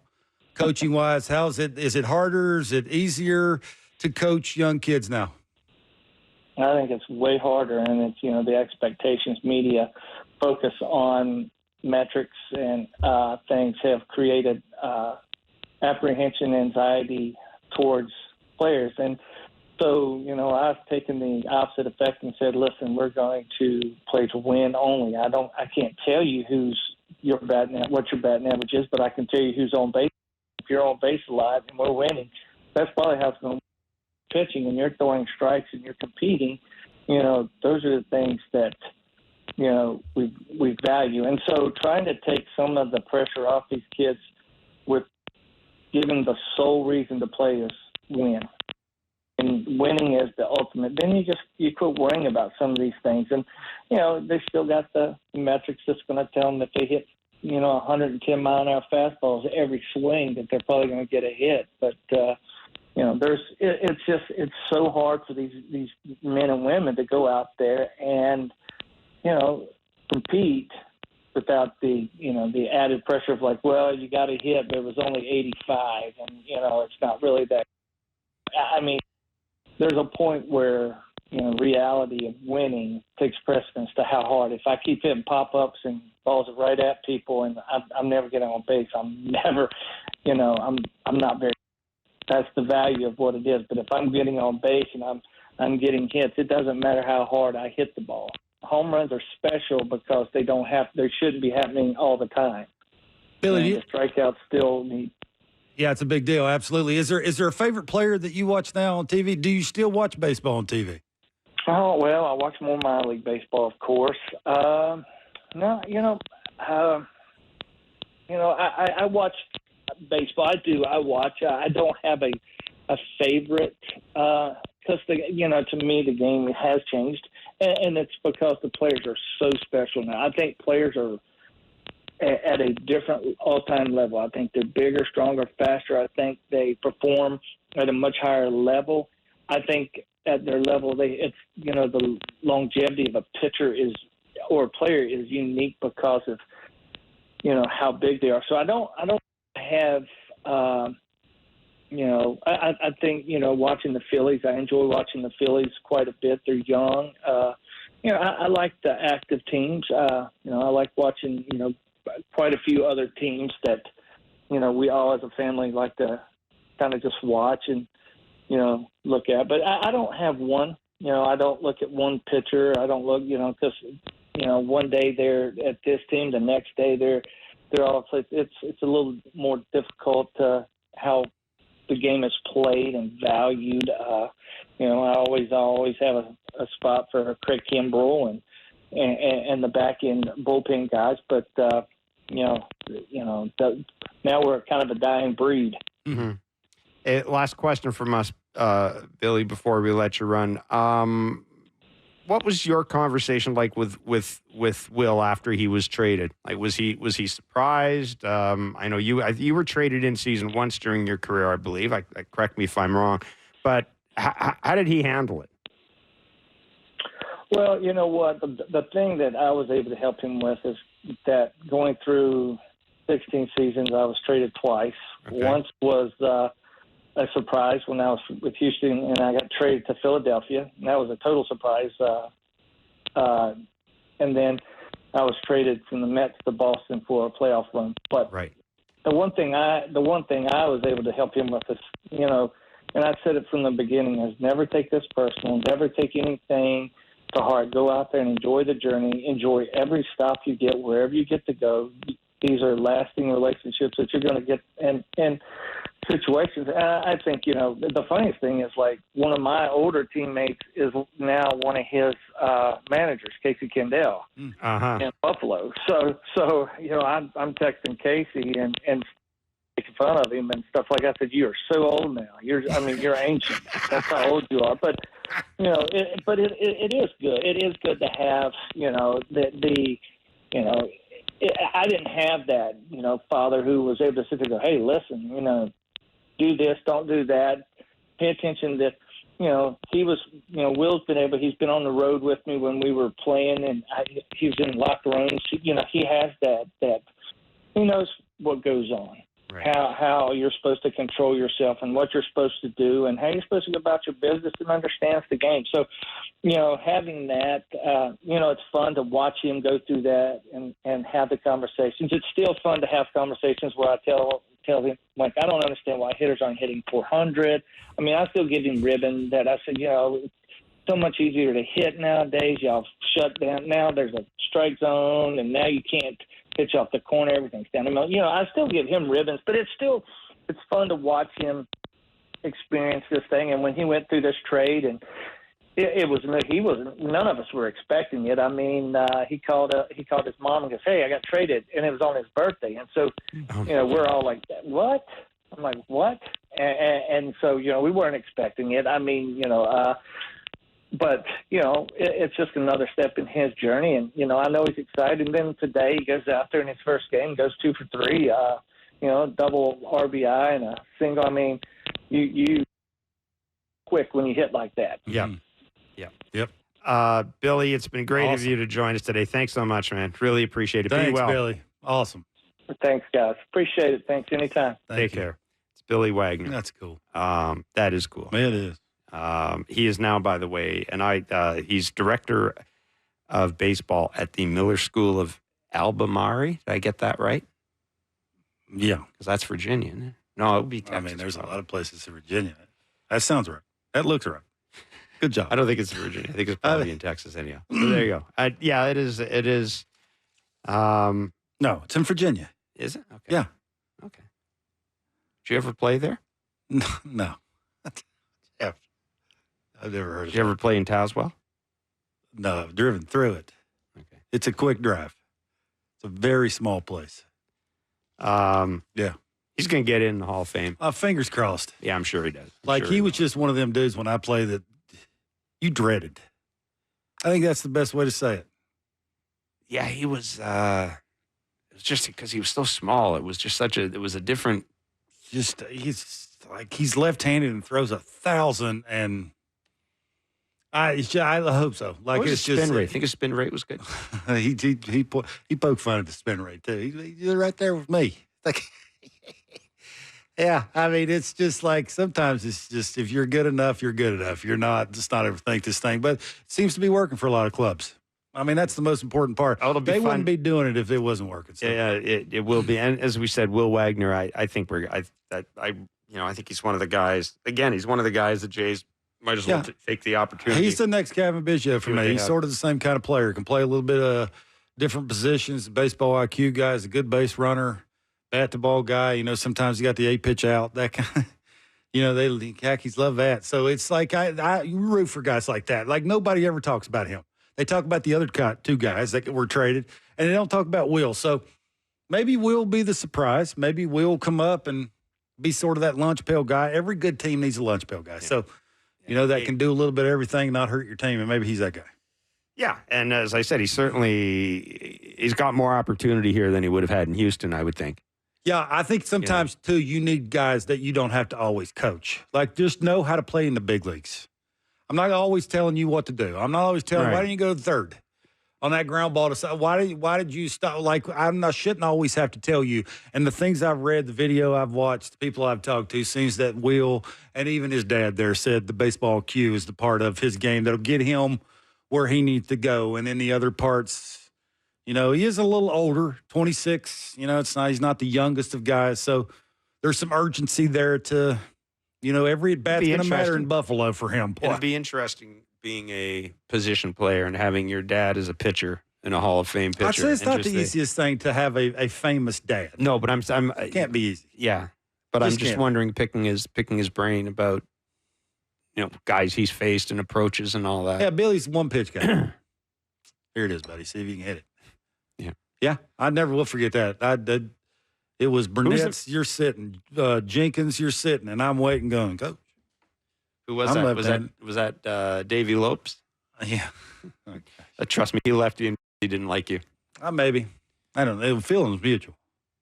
coaching-wise? Is it harder? Is it easier to coach young kids now? I think it's way harder, and it's, you know, the expectations, media focus on metrics and things have created apprehension, anxiety towards players. And so, you know, I've taken the opposite effect and said, listen, we're going to play to win only. I can't tell you what your batting average is, but I can tell you who's on base. If you're on base a lot and we're winning, that's probably how it's going to be. Pitching and you're throwing strikes and you're competing, you know, those are the things that, you know, we value. And so trying to take some of the pressure off these kids with giving the sole reason to play is win. And winning is the ultimate. Then you quit worrying about some of these things. And, you know, they still got the metrics that's going to tell them if they hit, you know, 110-mile-an-hour fastballs every swing that they're probably going to get a hit. But, you know, it's so hard for these men and women to go out there and, you know, compete without the, you know, the added pressure of like, well, you got a hit, but it was only 85, and, you know, it's not really that. I mean, there's a point where, you know, reality of winning takes precedence to how hard. If I keep hitting pop-ups and balls right at people and I'm never getting on base, I'm never, you know, I'm not very. That's the value of what it is. But if I'm getting on base and I'm getting hits, it doesn't matter how hard I hit the ball. Home runs are special because they shouldn't be happening all the time. Billy, the strikeouts still need. Yeah, it's a big deal. Absolutely. Is there a favorite player that you watch now on TV? Do you still watch baseball on TV? Oh, well, I watch more minor league baseball, of course. No, I watch baseball. I watch. I don't have a favorite because to me the game has changed, and it's because the players are so special now. I think players are at a different all-time level. I think they're bigger, stronger, faster. I think they perform at a much higher level. I think at their level, the longevity of a pitcher or a player is unique because of, you know, how big they are. So I don't have, I think, you know, watching the Phillies, I enjoy watching the Phillies quite a bit. They're young. I like the active teams. I like watching, you know, quite a few other teams that, you know, we all as a family like to kind of just watch and, you know, look at. But I don't have one. You know, I don't look at one pitcher. I don't look, you know, because, you know, one day they're at this team, the next day they're all. It's a little more difficult how the game is played and valued. You know, I always have a spot for Craig Kimbrell and the back end bullpen guys, but now we're kind of a dying breed. Mm-hmm. Last question from us, Billy, before we let you run. What was your conversation like with Will after he was traded? Like, was he surprised? I know you were traded in season once during your career, I believe. Correct me if I'm wrong, but how did he handle it? Well, you know what? The thing that I was able to help him with is that going through 16 seasons, I was traded twice. Okay. Once was a surprise when I was with Houston, and I got traded to Philadelphia, and that was a total surprise. And then I was traded from the Mets to Boston for a playoff run. But right. the one thing I was able to help him with is, you know, and I said it from the beginning, is never take this personal, never take anything to heart. Go out there and enjoy the journey, enjoy every stop you get, wherever you get to go. These are lasting relationships that you're going to get in situations. I think, you know, the funniest thing is, like, one of my older teammates is now one of his managers, Casey Kendall, in Buffalo. So you know, I'm texting Casey and making fun of him and stuff like that. I said, "You are so old now. You're ancient. That's how old you are." But you know, it is good. It is good to have, you know, the you know. I didn't have that, you know, father who was able to sit there and go, "Hey, listen, you know, do this, don't do that, pay attention to," you know, he was, you know, Will's he's been on the road with me when we were playing, and he was in locker rooms. You know, he has that he knows what goes on, right. How you're supposed to control yourself and what you're supposed to do and how you're supposed to go about your business, and understands the game. So, you know, having that, you know, it's fun to watch him go through that and have the conversations. It's still fun to have conversations where I tell him, like, I don't understand why hitters aren't hitting 400. I mean, I still give him ribbon that I said, you know, it's so much easier to hit nowadays. Y'all shut down. Now there's a strike zone, and now you can't pitch off the corner. Everything's down the middle. You know, I still give him ribbons, but it's fun to watch him experience this thing. And when he went through this trade, and none of us were expecting it. I mean, he called his mom and goes, "Hey, I got traded," and it was on his birthday. And so, you know, we're all like, "What?" I'm like, "What?" And so, you know, we weren't expecting it. I mean, you know, but, you know, it's just another step in his journey. And, you know, I know he's excited. And then today he goes out there in his first game, goes 2 for 3, you know, double RBI and a single. I mean, you quick when you hit like that. Yeah. Yep. Billy, it's been great of you to join us today. Thanks so much, man. Really appreciate it. Thanks, Be well. Billy. Awesome. Thanks, guys. Appreciate it. Thanks anytime. Take care. It's Billy Wagner. That's cool. That is cool. It is. He is now, by the way, and he's director of baseball at the Miller School of Albemarle. Did I get that right? Yeah. Because that's Virginia, isn't it? No, it would be Texas. I mean, there's a lot of places in Virginia. That sounds right. That looks right. Good job. I don't think it's Virginia. I think it's probably in Texas anyhow. So there you go. Yeah, it is. It is. No, it's in Virginia. Is it? Okay. Yeah. Okay. Did you ever play there? No. I've never heard of it. Did you ever play in Tazewell? No, I've driven through it. Okay. It's a quick drive. It's a very small place. Yeah. He's going to get in the Hall of Fame. Fingers crossed. Yeah, I'm sure he does. He was just one of them dudes when I played that you dreaded. I think that's the best way to say it. Yeah, he was. It was just because he was so small. It was just it was a different. He's left-handed and throws 1,000, and I hope so. Like, what was it's his just spin rate? I think his spin rate was good. he poked fun at the spin rate too. He's right there with me. Like, yeah. I mean, it's just like sometimes it's just if you're good enough, you're good enough. You're not. Just not overthink this thing. But it seems to be working for a lot of clubs. I mean, that's the most important part. They wouldn't be doing it if it wasn't working. So. Yeah, it will be. And as we said, Will Wagner, I think I think he's one of the guys. Again, he's one of the guys that Jays might as well take the opportunity. He's the next Kevin Biggio for me. He's sort of the same kind of player. Can play a little bit of different positions. Baseball IQ guy. He's a good base runner, bat to ball guy. You know, sometimes he got the 8-pitch out. That kind of, You know, the khakis love that. So it's like you root for guys like that. Like nobody ever talks about him. They talk about the other two guys that were traded, and they don't talk about Will. So maybe Will be the surprise. Maybe Will come up and be sort of that lunch pail guy. Every good team needs a lunch pail guy. Yeah. So, you know, that can do a little bit of everything, not hurt your team, and maybe he's that guy. Yeah, and as I said, he's got more opportunity here than he would have had in Houston, I would think. Yeah, I think sometimes, too, you need guys that you don't have to always coach. Like, just know how to play in the big leagues. I'm not always telling you what to do. I'm not always telling why didn't you go to third on that ground ball? Why did you stop? Like, shouldn't always have to tell you. And the things I've read, the video I've watched, the people I've talked to, seems that Will and even his dad there said the baseball cue is the part of his game that'll get him where he needs to go. And then the other parts, you know, he is a little older, 26. You know, he's not the youngest of guys. So there's some urgency there to, you know, every at-bat's going to matter in Buffalo for him. It'd be interesting being a position player and having your dad as a pitcher and a Hall of Fame pitcher. I'd say it's not the easiest thing to have a famous dad. No, but it can't be easy. Yeah, but I'm just wondering, picking his brain about, you know, guys he's faced and approaches and all that. Yeah, Billy's one pitch guy. Here it is, buddy. See if you can hit it. Yeah, I never will forget that. It was Burnett's, you're sitting. Jenkins, you're sitting, and I'm waiting, going, Coach. Who was that? Was that Davey Lopes? Yeah. Trust me, he left you and he didn't like you. Maybe. I don't know. The feeling was mutual.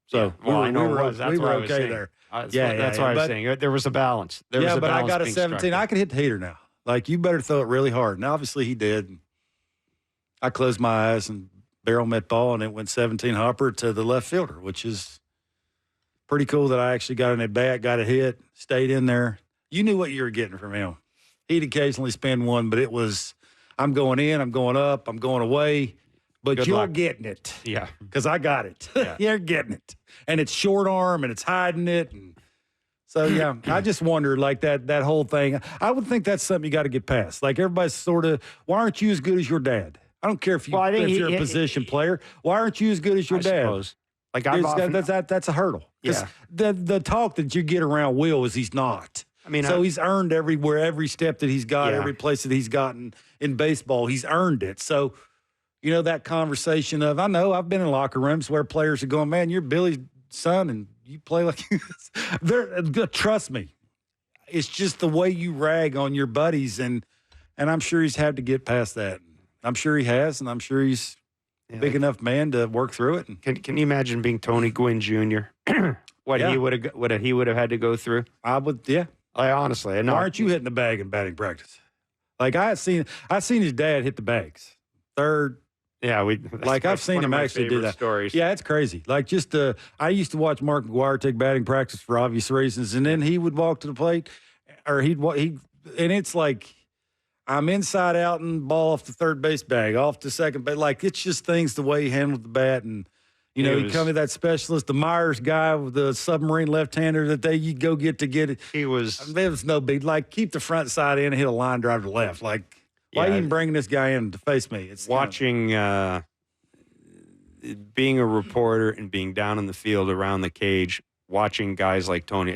So I know it was. That's we were what I was okay saying. there. That's what I was saying. There was a balance. But I got a 17. I could hit the heater now. Like, you better throw it really hard. And obviously he did. I closed my eyes and barrel met ball, and it went 17 hopper to the left fielder, which is pretty cool that I actually got an at-bat, got a hit, stayed in there. You knew what you were getting from him. He'd occasionally spin one, but it was, I'm going in, I'm going up, I'm going away, but Good you're luck. getting it. Yeah. Because I got it. Yeah. You're getting it. And it's short arm, and it's hiding it. And so, yeah, I just wondered, like, that whole thing. I would think that's something you got to get past. Like, everybody's sort of, why aren't you as good as your dad? I don't care if you're a position player. Why aren't you as good as your dad? Suppose. Like, that's a hurdle. Yeah. The talk that you get around Will is he's not. I mean, so he's earned every step that he's got, every place that he's gotten in baseball, he's earned it. So, you know, that conversation of, I know I've been in locker rooms where players are going, man, you're Billy's son and you play like trust me. It's just the way you rag on your buddies, and I'm sure he's had to get past that. I'm sure he has, and I'm sure he's a big enough man to work through it. Can you imagine being Tony Gwynn Jr.? He would have had to go through? I would, yeah. Honestly, why aren't you hitting the bag in batting practice? Like, I've seen his dad hit the bags. Third. Yeah, I've seen him actually do that. Stories. Yeah, it's crazy. Like, I used to watch Mark McGwire take batting practice for obvious reasons, and then he would walk to the plate, or and it's like, I'm inside out and ball off the third base bag, off the second base. Like, it's just things the way he handled the bat. And, you know, he come to that specialist, the Myers guy with the submarine left-hander that you go get it. It was no big. Like, keep the front side in and hit a line drive to left. Like, why are you even bringing this guy in to face me? It's watching, being a reporter and being down in the field around the cage, watching guys like Tony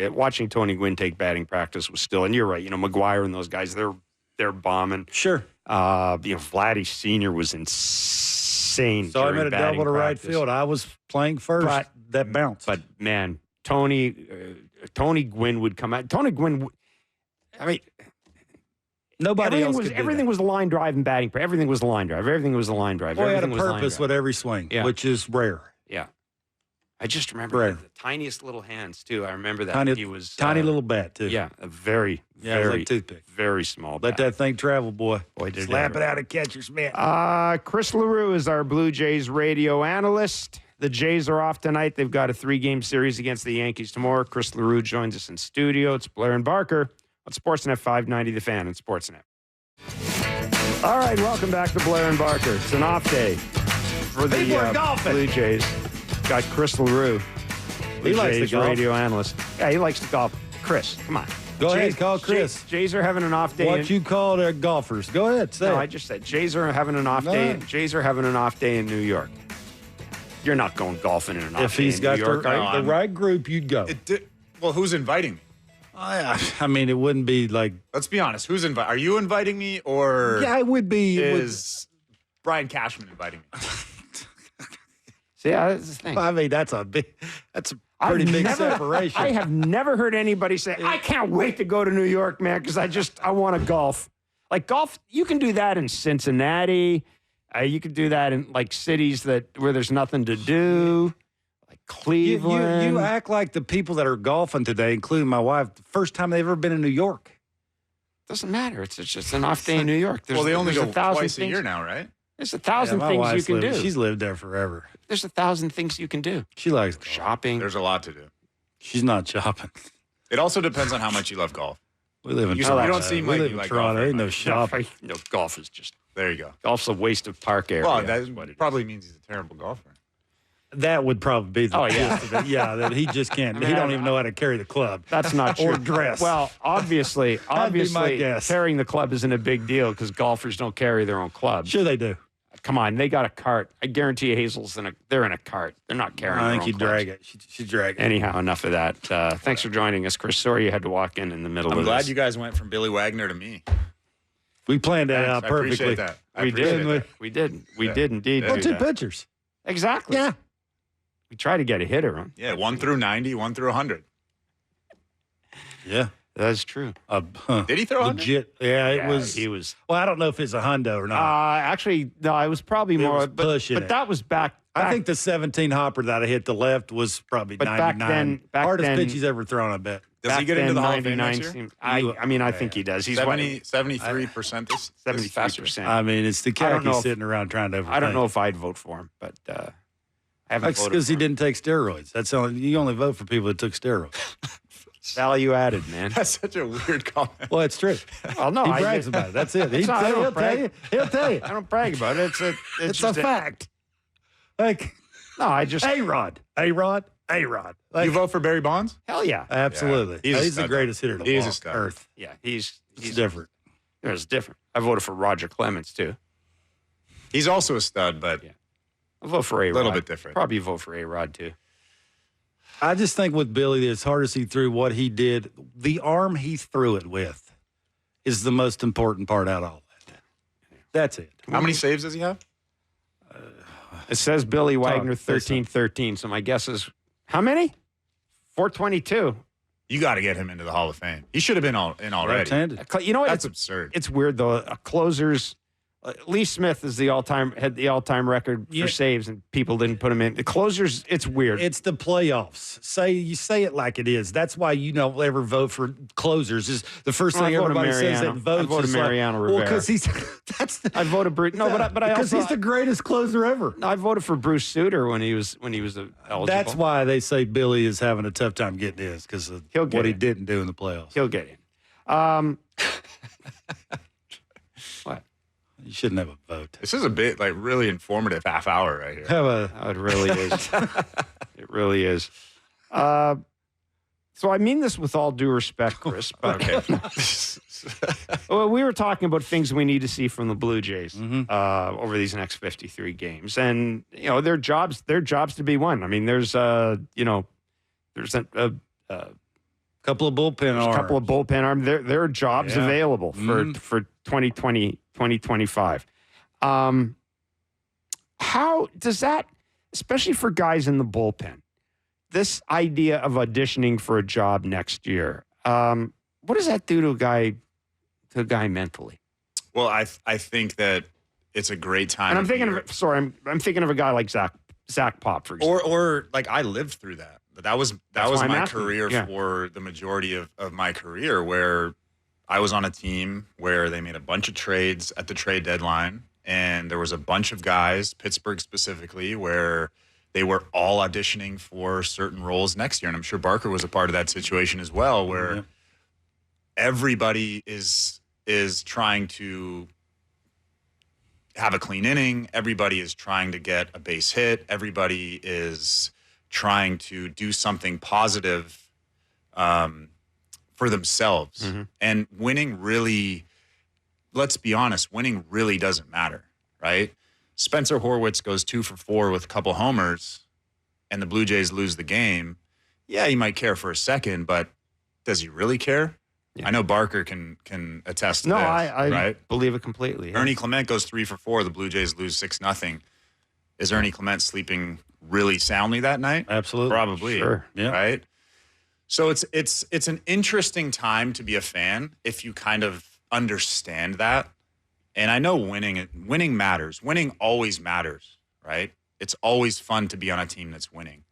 Gwynn take batting practice was still, and you're right, you know, McGwire and those guys, they're bombing. Sure. You know, Vladdy Sr. was insane. So I made a double to right field. I was playing first. That bounce. But, man, Tony Gwynn would come out. Tony Gwynn, I mean, everything was the line drive and batting. Everything was the line drive. Everything was the line drive. Boy, he had a purpose with every swing, which is rare. Yeah. I just remember the tiniest little hands, too. I remember that. He was tiny little bat, too. Yeah, a very, it was like a toothpick. Very small bat. Let that thing travel, boy. Slap it out of catcher's mitt. Chris Leroux is our Blue Jays radio analyst. The Jays are off tonight. They've got a 3-game series against the Yankees tomorrow. Chris Leroux joins us in studio. It's Blair and Barker on Sportsnet 590, The Fan, and Sportsnet. All right, welcome back to Blair and Barker. It's an off day for the Blue Jays. Got Chris Leroux, Blue Jays radio analyst. Yeah, he likes to golf. Chris, come on. Go ahead, call Chris. Jays are having an off day. What you call their golfers. Go ahead, say it. I just said Jays are having an off day. Jays are having an off day in New York. You're not going golfing in an off day in New York. If he's got the right group, you'd go. Well, who's inviting me? I mean, it wouldn't be like. Let's be honest. Who's inviting? Are you inviting me, or Yeah, it would be. is Brian Cashman inviting me? See, that's the thing. I mean, that's a pretty big separation. I have never heard anybody say, I can't wait to go to New York, man, because I want to golf. Like golf, you can do that in Cincinnati. You can do that in like cities where there's nothing to do, like Cleveland. You act like the people that are golfing today, including my wife, the first time they've ever been in New York. Doesn't matter. It's just an off day in New York. Well, they only go 1,000 twice a things. year now, right? There's 1,000 things you can do. She's lived there forever. There's 1,000 things you can do. She likes golf. Shopping. There's a lot to do. She's not shopping. It also depends on how much you love golf. We live in You Toronto. don't seem we like live you in like Toronto. golf Ain't no very shopping. No, golf is just There you go. golf's a waste of park area. Well, is what it that probably means he's a terrible golfer. That would probably be the yeah. gist of it. Yeah, that he just can't. He don't even know how to carry the club. That's not true. Or dress. Well, obviously, my guess. carrying the club isn't a big deal because golfers don't carry their own clubs. Sure, they do. Come on, they got a cart. I guarantee you Hazel's they're in a cart. They're not carrying I their think own he'd clubs. drag it. She'd drag it. Anyhow, enough of that. Thanks for joining us, Chris. Sorry you had to walk in the middle I'm of glad this. you guys went from Billy Wagner to me. We planned that out I perfectly. appreciate that. I We appreciate did. that. We did. We Yeah. did indeed. Yeah. Well, do two that. pitchers. Exactly. Yeah. We try to get a hitter on. Yeah, 1 through 90, 1 through 100. Yeah. That's true. Did he throw 100? Legit. Yeah, it was. He was. Well, I don't know if it's a hundo or not. Actually, no. I was probably more. was but pushing it. that was back. I think the 17 hopper that I hit the left was probably But 99. back Hardest then- pitch he's ever thrown, I bet. Does he back get into then, the Hall of Fame 99 next year? seemed- I mean, I think he does. He's 73% this 73%. I mean, it's the I don't know khaki if- sitting around trying to overthink. I don't know if I'd vote for him, but I haven't That's voted because for he him. didn't take steroids. That's only you only vote for people that took steroids. Value added, man. That's such a weird comment. Well, it's true. Well, no, He I brags just- about it. That's it. It's not- I don't He'll tell brag. you. He'll tell you. I don't brag about it. It's It's just a fact. Like No, I just A-Rod. Like, You vote for Barry Bonds? hell yeah, absolutely. Yeah. He's the greatest hitter to He's a walk stud. Earth. yeah. He's It's different. It's different. I voted for Roger Clemens too. He's also a stud, but Yeah. I vote for A-Rod. Little bit different. Probably vote for A-Rod too. I just think with Billy, as hard as he threw what he did, the arm he threw it with is the most important part out of all that. That's it. how many saves does he have? It says Billy Wagner say something. 13-13. So my guess is how many? 422. You got to get him into the Hall of Fame. He should have been in already. Left-handed. You know what? That's absurd. It's weird though. A closer's Lee Smith is had the all-time record for Yeah. saves, and people didn't put him in. The closers, it's weird. It's the playoffs. You say it like it is. That's why you don't ever vote for closers. Is the first Well, thing I voted everybody says that Mariano. votes. I voted is like, Mariano well, Rivera. because he's that's the, I voted Bruce. No, but I because also he's the greatest closer ever. I voted for Bruce Sutter when he was eligible. That's why they say Billy is having a tough time getting his because of He'll get what he in. didn't do in the playoffs. He'll get in. What? You shouldn't have a vote. This is a bit like really informative half hour right here. Have a Oh, it really is. It really is. So I mean this with all due respect, Chris. But well, we were talking about things we need to see from the Blue Jays over these next 53 games, and you know their jobs to be won. I mean, there's a couple of bullpen arms. couple of bullpen arms. There are jobs Yeah. available for 2020, 2025. How does that, especially for guys in the bullpen, this idea of auditioning for a job next year, what does that do to a guy mentally? Well, I think that it's a great time. And I'm thinking of a guy like Zach Pop, for example. or like I lived through that. That was That's why I'm my asking you. career Yeah. for the majority of my career, where I was on a team where they made a bunch of trades at the trade deadline, and there was a bunch of guys, Pittsburgh specifically, where they were all auditioning for certain roles next year. And I'm sure Barker was a part of that situation as well, where everybody is trying to have a clean inning. Everybody is trying to get a base hit. Everybody is trying to do something positive for themselves. Mm-hmm. And winning really, let's be honest, winning really doesn't matter, right? Spencer Horwitz goes 2 for 4 with a couple homers and the Blue Jays lose the game. Yeah, you might care for a second, but does he really care? Yeah. I know Barker can attest to No, this, I right? believe it completely. Yeah. Ernie Clement goes 3 for 4. The Blue Jays lose 6-0. Is Ernie Clement sleeping really soundly that night? Absolutely. Probably. Sure. Yeah. Right? So it's an interesting time to be a fan if you kind of understand that. And I know winning matters. Winning always matters, right? It's always fun to be on a team that's winning.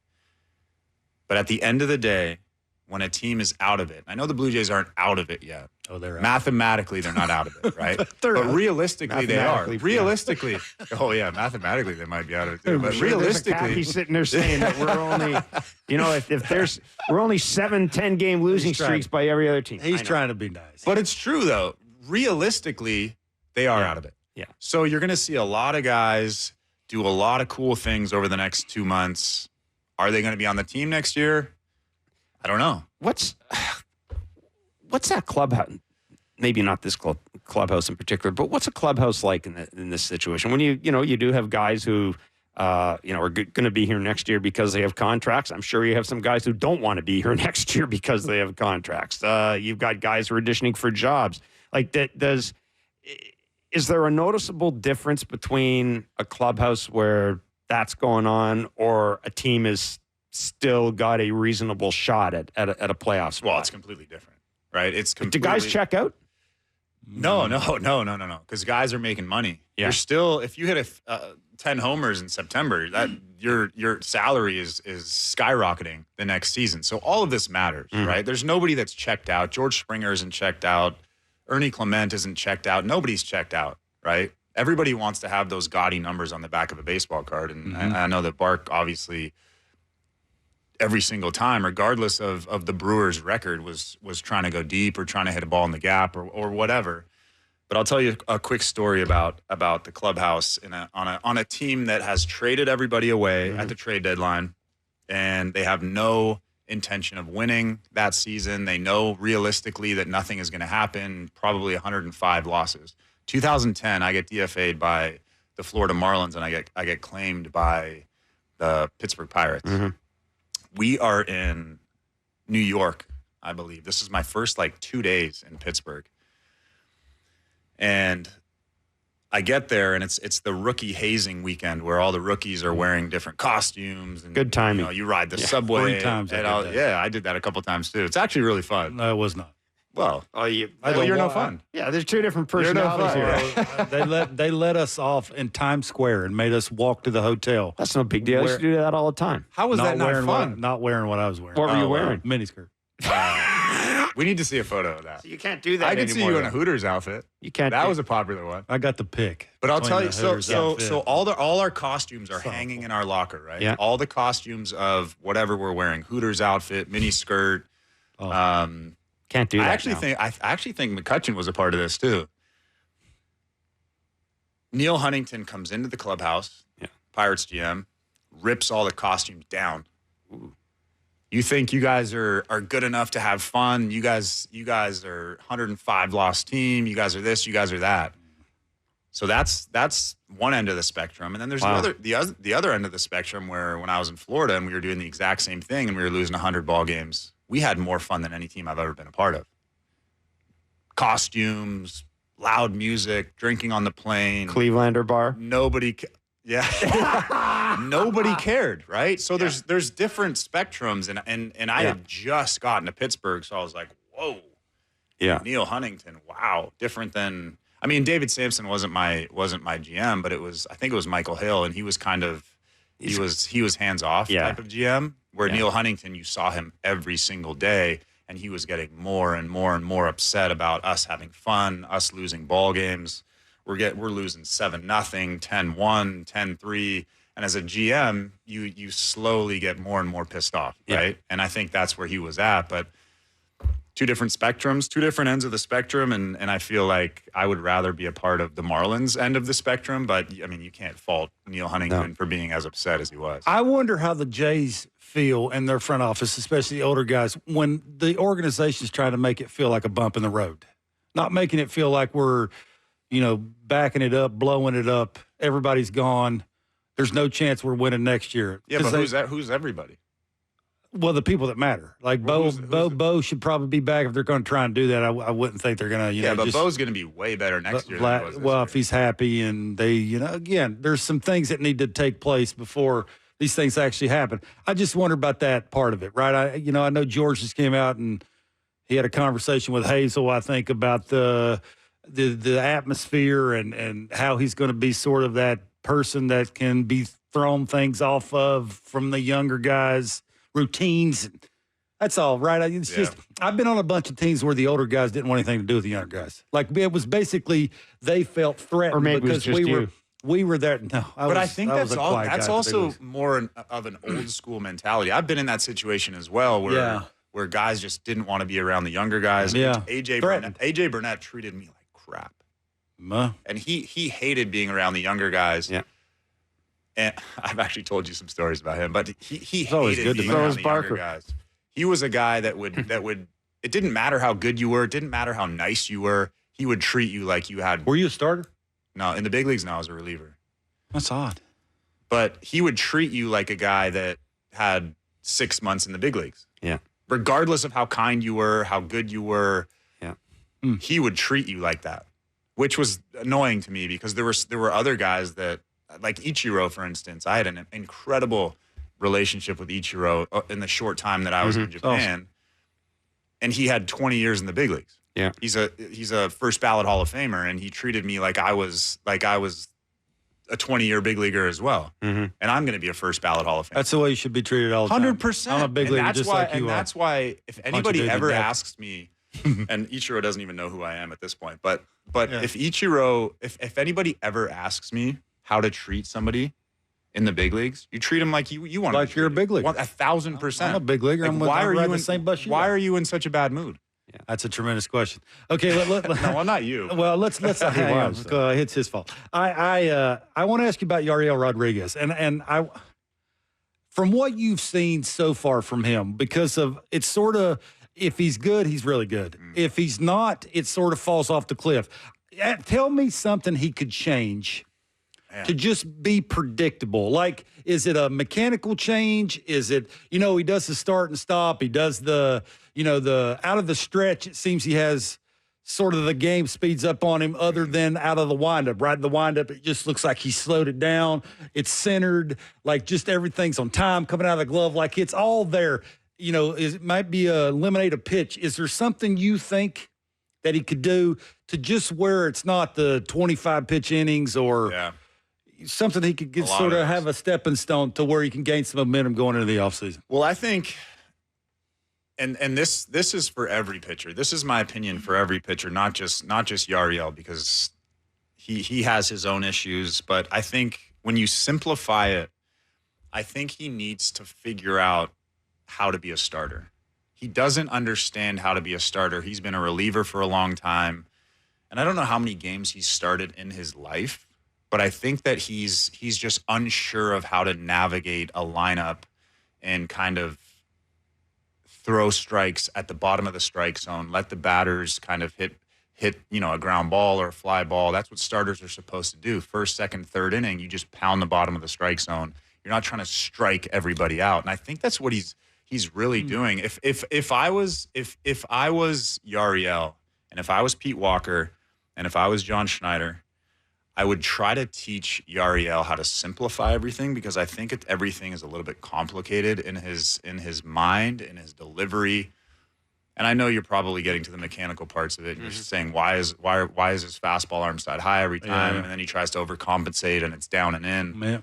But at the end of the day, when a team is out of it, I know the Blue Jays aren't out of it yet. Oh, they're out. Mathematically, they're not out of it, right? but realistically, they are. Realistically, oh yeah, mathematically, they might be out of it too. But realistically, he's sitting there saying that we're only, we're only 7-10 game losing streaks by every other team. He's trying to be nice. but it's true though. Realistically, they are out of it. Yeah. So you're going to see a lot of guys do a lot of cool things over the next 2 months. Are they going to be on the team next year? I don't know. What's that clubhouse? Maybe not this clubhouse in particular, but what's a clubhouse like in this situation? When you do have guys who are going to be here next year because they have contracts. I'm sure you have some guys who don't want to be here next year because they have contracts. You've got guys who are auditioning for jobs. Like that. Is there a noticeable difference between a clubhouse where that's going on or a team is still got a reasonable shot at a playoff spot? Well, it's completely different, right? It's completely. Do guys check out? No. Because guys are making money. Yeah. You're still, if you hit 10 homers in September, that your salary is skyrocketing the next season. So all of this matters, right? There's nobody that's checked out. George Springer isn't checked out. Ernie Clement isn't checked out. Nobody's checked out, right? Everybody wants to have those gaudy numbers on the back of a baseball card. And I know that Bark obviously every single time, regardless of the Brewers' record, was trying to go deep or trying to hit a ball in the gap or whatever. But I'll tell you a quick story about the clubhouse on a team that has traded everybody away at the trade deadline, and they have no intention of winning that season. They know realistically that nothing is going to happen, probably 105 losses. 2010, I get DFA'd by the Florida Marlins, and I get claimed by the Pittsburgh Pirates. We are in New York, I believe. This is my first 2 days in Pittsburgh. And I get there, and it's the rookie hazing weekend where all the rookies are wearing different costumes. And, Good timing. You ride the subway. 3 times I did that. Yeah, I did that a couple times too. It's actually really fun. No, it was not. Well, You're no fun. Yeah, there's two different personalities here. They let us off in Times Square and made us walk to the hotel. That's no big deal. I used to do that all the time. How was that not fun? Not wearing what I was wearing. What were you wearing? Miniskirt. We need to see a photo of that. You can't do that I could see you in a Hooters outfit. You can't. That was a popular one. I got the pick. But I'll tell you, between the so Hooters outfit. all our costumes are hanging in our locker, right? Yeah. All the costumes of whatever we're wearing, Hooters outfit, mini skirt. Can't do that. I actually think McCutcheon was a part of this too. Neil Huntington comes into the clubhouse, Pirates GM, rips all the costumes down. Ooh. You think you guys are good enough to have fun? You guys are 105 loss team. You guys are this. You guys are that. So that's one end of the spectrum, and then there's the other end of the spectrum where when I was in Florida and we were doing the exact same thing and we were losing 100 ball games, we had more fun than any team I've ever been a part of. Costumes, loud music, drinking on the plane, Clevelander bar. Nobody cared, right? So there's different spectrums, and I had just gotten to Pittsburgh, so I was like, whoa, Neil Huntington, wow, different than. I mean, David Sampson wasn't my GM, but I think it was Michael Hill, and he was he was hands off type of GM. Where Neil Huntington, you saw him every single day, and he was getting more and more and more upset about us having fun, us losing ball games. We're losing 7-0, 10-1, 10-3, and as a GM, you slowly get more and more pissed off, right? And I think that's where he was at, but two different spectrums, two different ends of the spectrum, and I feel like I would rather be a part of the Marlins end of the spectrum, but I mean, you can't fault Neil Huntington for being as upset as he was. I wonder how the Jays feel in their front office, especially the older guys, when the organization's trying to make it feel like a bump in the road, not making it feel like we're, backing it up, blowing it up. Everybody's gone. There's no chance we're winning next year. Yeah, but who's everybody? Well, the people that matter, like Bo should probably be back if they're going to try and do that. I wouldn't think they're going to, Yeah, but Bo's going to be way better next year than he was this year. If he's happy and they, again, there's some things that need to take place before these things actually happen. I just wonder about that part of it, right? I know George just came out and he had a conversation with Hazel, I think, about the atmosphere and how he's going to be sort of that person that can be thrown things off of from the younger guys. Routines. That's all, right? It's just I've been on a bunch of teams where the older guys didn't want anything to do with the younger guys. Like it was basically they felt threatened or maybe because it was just we were there. No, I think that's also more of an old school mentality. I've been in that situation as well where guys just didn't want to be around the younger guys. Yeah. AJ Burnett treated me like crap. And he hated being around the younger guys. Yeah. And I've actually told you some stories about him, but he hated being so around was the Barker. younger guys. He was a guy that would it didn't matter how good you were, it didn't matter how nice you were, he would treat you like you had. Were you a starter? No, in the big leagues now I was a reliever. That's odd. But he would treat you like a guy that had 6 months in the big leagues. Yeah. Regardless of how kind you were, how good you were, he would treat you like that, which was annoying to me because there were other guys that, like Ichiro, for instance. I had an incredible relationship with Ichiro in the short time that I was in Japan, and he had 20 years in the big leagues. Yeah, he's a first ballot Hall of Famer, and he treated me like I was a 20-year big leaguer as well. And I'm going to be a first ballot Hall of Famer. That's the way you should be treated all the time. 100%. I'm a big leaguer just like you are. And that's why if anybody ever asks me, and Ichiro doesn't even know who I am at this point, but if anybody ever asks me how to treat somebody in the big leagues, you treat them like you want like you're a big leaguer. 1,000%. I'm a big leaguer. Like, why are you in the same bus? Why are you in such a bad mood? Yeah. That's a tremendous question. Okay, no, well, not you. Well, let's it's his fault. I want to ask you about Yariel Rodriguez, and I, from what you've seen so far from him, because of it's sort of if he's good, he's really good. If he's not, it sort of falls off the cliff. Tell me something he could change to just be predictable. Like, is it a mechanical change? Is it, he does the start and stop. He does the out of the stretch. It seems he has sort of the game speeds up on him other than out of the windup. Right in the windup, it just looks like he slowed it down. It's centered, like just everything's on time coming out of the glove. Like it's all there. It might be eliminate a pitch. Is there something you think that he could do to just where it's not the 25 pitch innings or something he could get sort of have a stepping stone to where he can gain some momentum going into the offseason? Well, I think, and this is for every pitcher. This is my opinion for every pitcher, not just Yariel, because he has his own issues. But I think when you simplify it, I think he needs to figure out how to be a starter. He doesn't understand how to be a starter. He's been a reliever for a long time. And I don't know how many games he's started in his life, but I think that he's just unsure of how to navigate a lineup and kind of throw strikes at the bottom of the strike zone, let the batters kind of hit a ground ball or a fly ball. That's what starters are supposed to do. First, second, third inning, you just pound the bottom of the strike zone. You're not trying to strike everybody out. And I think that's what he's really doing. If I was Yariel, and if I was Pete Walker, and if I was John Schneider, I would try to teach Yariel how to simplify everything, because I think everything is a little bit complicated in his mind, in his delivery. And I know you're probably getting to the mechanical parts of it. You're just saying, why is his fastball arm side high every time? And then he tries to overcompensate and it's down and in. Yeah.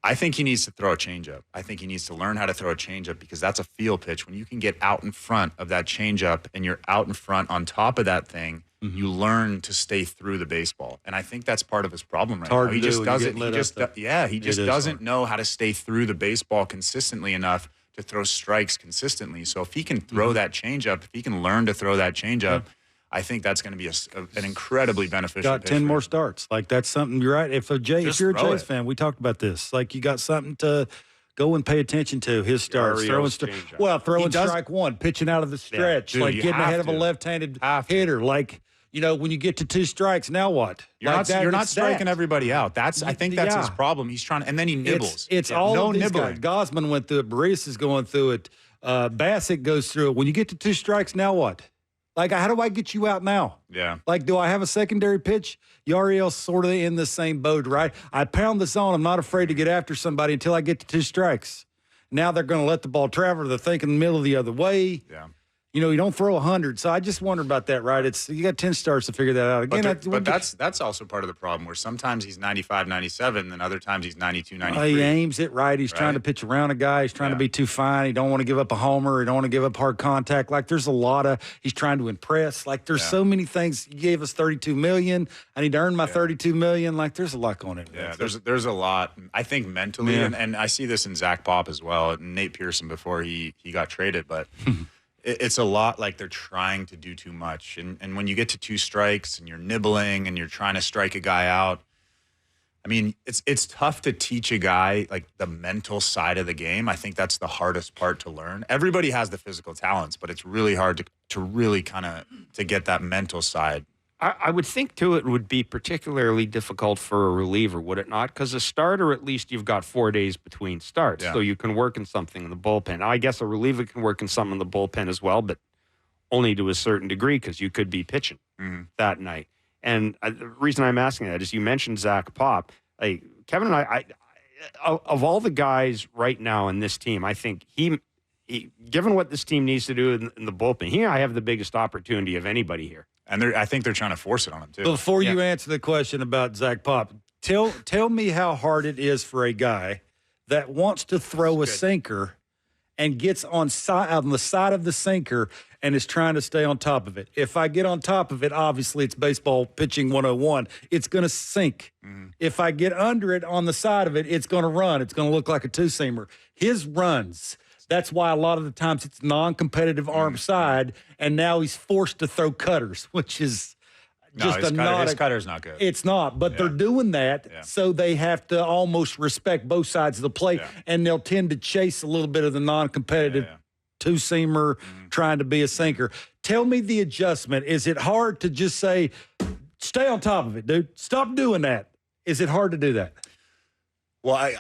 I think he needs to throw a changeup. I think he needs to learn how to throw a changeup, because that's a feel pitch. When you can get out in front of that changeup and you're out in front on top of that thing, you learn to stay through the baseball. And I think that's part of his problem right now. He just doesn't. He just doesn't know how to stay through the baseball consistently enough to throw strikes consistently. So if he can throw that changeup, if he can learn to throw that changeup, I think that's going to be an incredibly beneficial. Got 10 more starts. Like that's something. You're right. If you're a Jays fan, we talked about this. Like you got something to go and pay attention to. His starts, throwing strike one, pitching out of the stretch, like getting ahead of a left-handed hitter. Like when you get to 2 strikes, now what? You're not striking everybody out. I think that's Yeah. his problem. He's trying, and then he nibbles. It's all no of these nibbling. guys. Gosman went through it. Barrios is going through it. Bassett goes through it. When you get to 2 strikes, now what? Like, how do I get you out now? Yeah. Like, do I have a secondary pitch? Yariel's sort of in the same boat, right? I pound the zone. I'm not afraid to get after somebody until I get to 2 strikes. Now they're going to let the ball travel. They're thinking the middle the other way. Yeah. You don't throw 100. So I just wonder about that, right? You got 10 starts to figure that out. Again, But that's also part of the problem where sometimes he's 95, 97, and other times he's 92, 93. he aims it right. He's trying to pitch around a guy. He's trying to be too fine. He don't want to give up a homer. He don't want to give up hard contact. Like, there's a lot of – he's trying to impress. Like, there's so many things. You gave us $32 million. I need to earn my $32 million. Like, there's a lot going in. Yeah, there's a lot. I think mentally, and I see this in Zach Pop as well, and Nate Pearson before he got traded, but – it's a lot like they're trying to do too much. And when you get to 2 strikes and you're nibbling and you're trying to strike a guy out, I mean, it's tough to teach a guy like the mental side of the game. I think that's the hardest part to learn. Everybody has the physical talents, but it's really hard to really kind of to get that mental side. I would think, too, it would be particularly difficult for a reliever, would it not? Because a starter, at least you've got 4 days between starts, so you can work in something in the bullpen. I guess a reliever can work in something in the bullpen as well, but only to a certain degree because you could be pitching that night. And the reason I'm asking that is you mentioned Zach Pop. Like, Kevin and I, of all the guys right now in this team, I think he given what this team needs to do in the bullpen, I have the biggest opportunity of anybody here. And I think they're trying to force it on him, too. Before you answer the question about Zach Pop, tell me how hard it is for a guy that wants to throw a sinker and gets on the side of the sinker and is trying to stay on top of it. If I get on top of it, obviously it's baseball pitching 101. It's going to sink. Mm-hmm. If I get under it on the side of it, it's going to run. It's going to look like a 2-seamer. His runs. That's why a lot of the times it's non-competitive arm side, and now he's forced to throw cutters, which is just his cutter's not good. It's not, but they're doing that, so they have to almost respect both sides of the plate, and they'll tend to chase a little bit of the non-competitive 2-seamer trying to be a sinker. Tell me the adjustment. Is it hard to just say, stay on top of it, dude? Stop doing that. Is it hard to do that? Well, I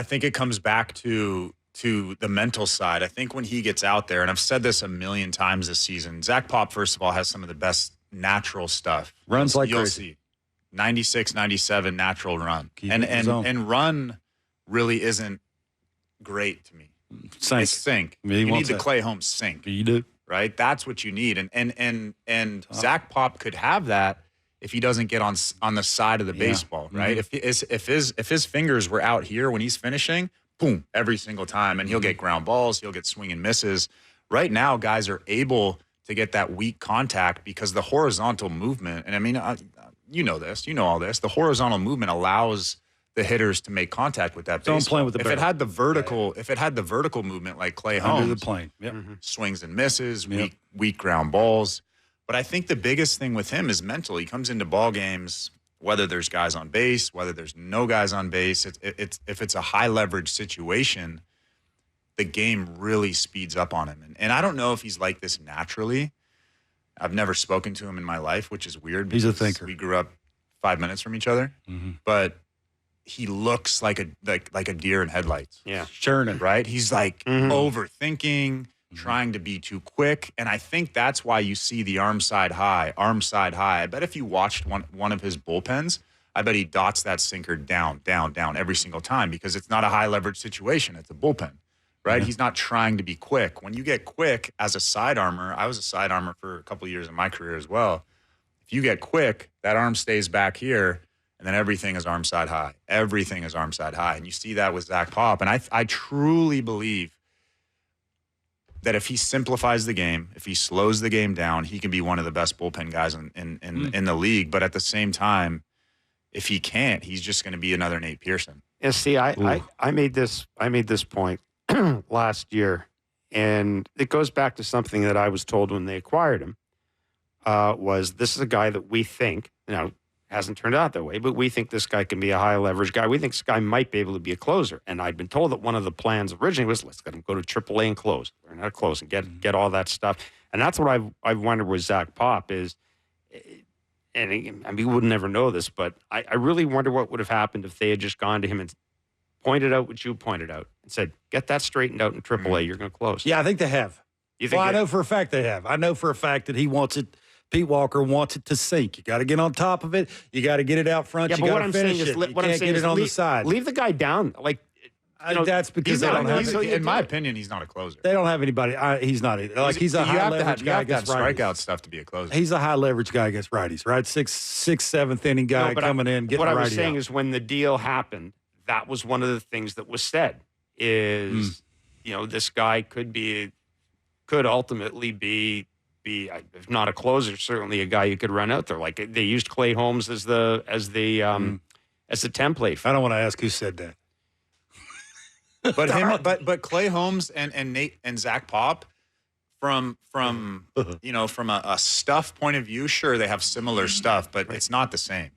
think it comes back to the mental side. I think when he gets out there, and I've said this a million times this season, Zach Pop, first of all, has some of the best natural stuff. Runs like you'll crazy. See 96, 97 natural run. And run really isn't great to me. Sink. It's sink. Yeah, you need the Clay Holmes sink. You do. Right? That's what you need. And Zach Pop could have that if he doesn't get on the side of the baseball, right? Mm-hmm. If his fingers were out here when he's finishing, boom, every single time. And he'll get ground balls. He'll get swing and misses. Right now, guys are able to get that weak contact because the horizontal movement, and I mean, you know this, you know all this, the horizontal movement allows the hitters to make contact with that baseball. Don't play with the if it had the vertical movement like Clay Holmes, under the plane, swings and misses, weak ground balls. But I think the biggest thing with him is mental. He comes into ball games, whether there's guys on base, whether there's no guys on base, if it's a high leverage situation, the game really speeds up on him. And I don't know if he's like this naturally. I've never spoken to him in my life, which is weird. He's a thinker. We grew up 5 minutes from each other, but he looks like a deer in headlights. Yeah, churning. Right? He's like overthinking, trying to be too quick. And I think that's why you see the arm side high. I bet if you watched one of his bullpens, I bet he dots that sinker down every single time because it's not a high leverage situation. It's a bullpen, right? He's not trying to be quick. When you get quick as a side armor, I was a side armor for a couple of years in my career as well. If you get quick, that arm stays back here, and then everything is arm side high. Everything is arm side high. And you see that with Zach Pop. And I truly believe that if he simplifies the game, if he slows the game down, he can be one of the best bullpen guys in the league. But at the same time, if he can't, he's just going to be another Nate Pearson. Yeah, see, I made this point last year, and it goes back to something that I was told when they acquired him. Was this is a guy that we think, hasn't turned out that way, but we think this guy can be a high leverage guy. We think this guy might be able to be a closer. And I'd been told that one of the plans originally was let's let him go to AAA and close, learn how to close and get all that stuff. And that's what I've wondered with Zach Pop is and I mean, we would never know this, but I really wonder what would have happened if they had just gone to him and pointed out what you pointed out and said, get that straightened out in AAA. You're going to close. Yeah, I think they have. You think I know for a fact they have. I know for a fact that he wants it. Pete Walker wants it to sink. You got to get on top of it. You got to get it out front. Yeah, you but got what to I'm finish saying it. is, You what I'm can't saying get is, it on the side. leave the guy down. Like, that's because they don't have. In my opinion, he's not a closer. They don't have anybody. He's not either. Like he's a high leverage guy against righties. Strikeout stuff to be a closer. He's a high leverage guy against righties, right? Sixth, seventh inning guy coming in, getting what a I righty was saying out. is when the deal happened, that was one of the things that was said. Is this guy could ultimately be if not a closer, certainly a guy you could run out there. Like they used Clay Holmes as the template. I don't want to ask who said that. But Clay Holmes and Nate and Zach Pop, from a stuff point of view, sure they have similar stuff, but it's not the same,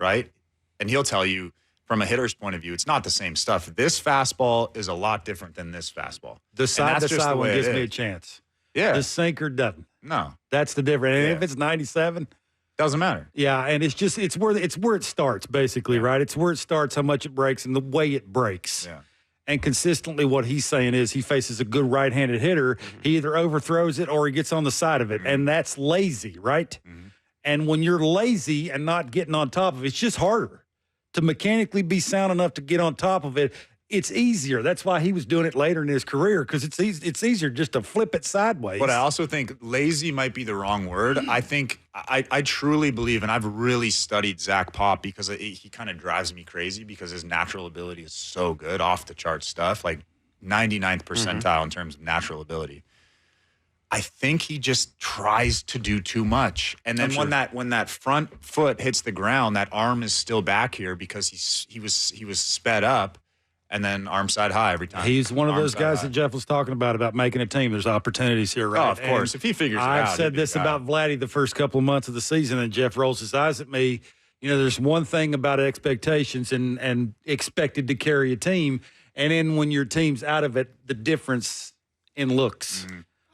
right? And he'll tell you from a hitter's point of view, it's not the same stuff. This fastball is a lot different than this fastball. The side to side one gives me a is. chance. Yeah, the sinker doesn't. No, that's the difference. And if it's 97, doesn't matter. Yeah, and it's where it starts basically, right? It's where it starts, how much it breaks, and the way it breaks. Yeah. And consistently, what he's saying is he faces a good right-handed hitter. Mm-hmm. He either overthrows it or he gets on the side of it, and that's lazy, right? Mm-hmm. And when you're lazy and not getting on top of it, it's just harder to mechanically be sound enough to get on top of it. It's easier. That's why he was doing it later in his career, because it's easier just to flip it sideways. But I also think lazy might be the wrong word. I think I truly believe, and I've really studied Zach Pop because he kind of drives me crazy because his natural ability is so good, off the chart stuff, like 99th percentile in terms of natural ability. I think he just tries to do too much, and then when that front foot hits the ground, that arm is still back here because he was sped up. And then arm side high every time. He's one of those guys that Jeff was talking about making a team. There's opportunities here, right? Oh, of course. If he figures it out. I've said this about Vladdy the first couple of months of the season, and Jeff rolls his eyes at me. There's one thing about expectations and expected to carry a team, and then when your team's out of it, the difference in looks.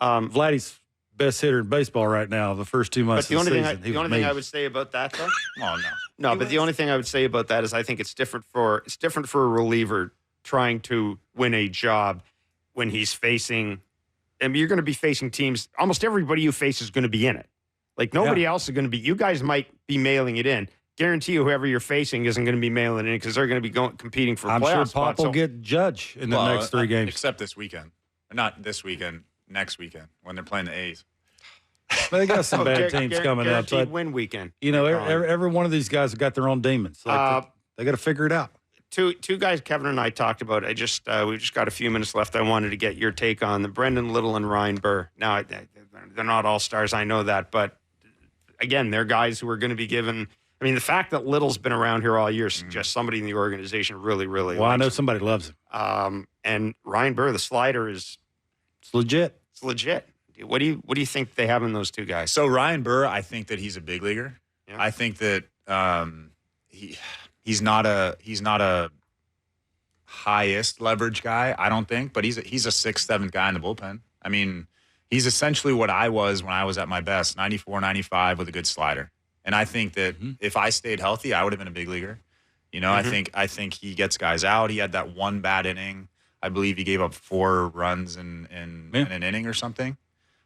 Vladdy's best hitter in baseball right now, the first 2 months of the season. The only thing I would say about that, though? Oh, no. No, but the only thing I would say about that is I think it's different for a reliever trying to win a job when he's facing, you're going to be facing teams. Almost everybody you face is going to be in it. Like nobody else is going to be. You guys might be mailing it in. Guarantee you, whoever you're facing isn't going to be mailing it in because they're going to be competing for. I'm playoff sure Pop will get Judge in the next 3 games, except this weekend. Not this weekend. Next weekend when they're playing the A's. But they got some bad teams coming up. But win weekend. Every one of these guys have got their own demons. Like they got to figure it out. Two guys Kevin and I talked about. We've just got a few minutes left. I wanted to get your take on the Brendan Little and Ryan Burr. Now they're not all stars, I know that, but again, they're guys who are going to be given. I mean, the fact that Little's been around here all year suggests somebody in the organization really, really. Well, I know somebody loves him. And Ryan Burr, the slider it's legit. It's legit. What do you think they have in those two guys? So Ryan Burr, I think that he's a big leaguer. Yeah. I think that he's not a highest leverage guy, I don't think, but he's a 6th, 7th guy in the bullpen. I mean, he's essentially what I was when I was at my best, 94, 95 with a good slider. And I think that if I stayed healthy, I would have been a big leaguer. I think he gets guys out. He had that one bad inning. I believe he gave up 4 runs in an inning or something.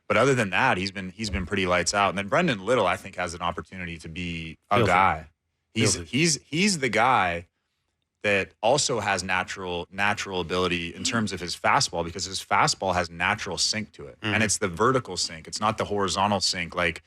But other than that, he's been pretty lights out. And then Brendan Little, I think, has an opportunity to be a guy. He's the guy that also has natural ability in terms of his fastball, because his fastball has natural sink to it, and it's the vertical sink. It's not the horizontal sink like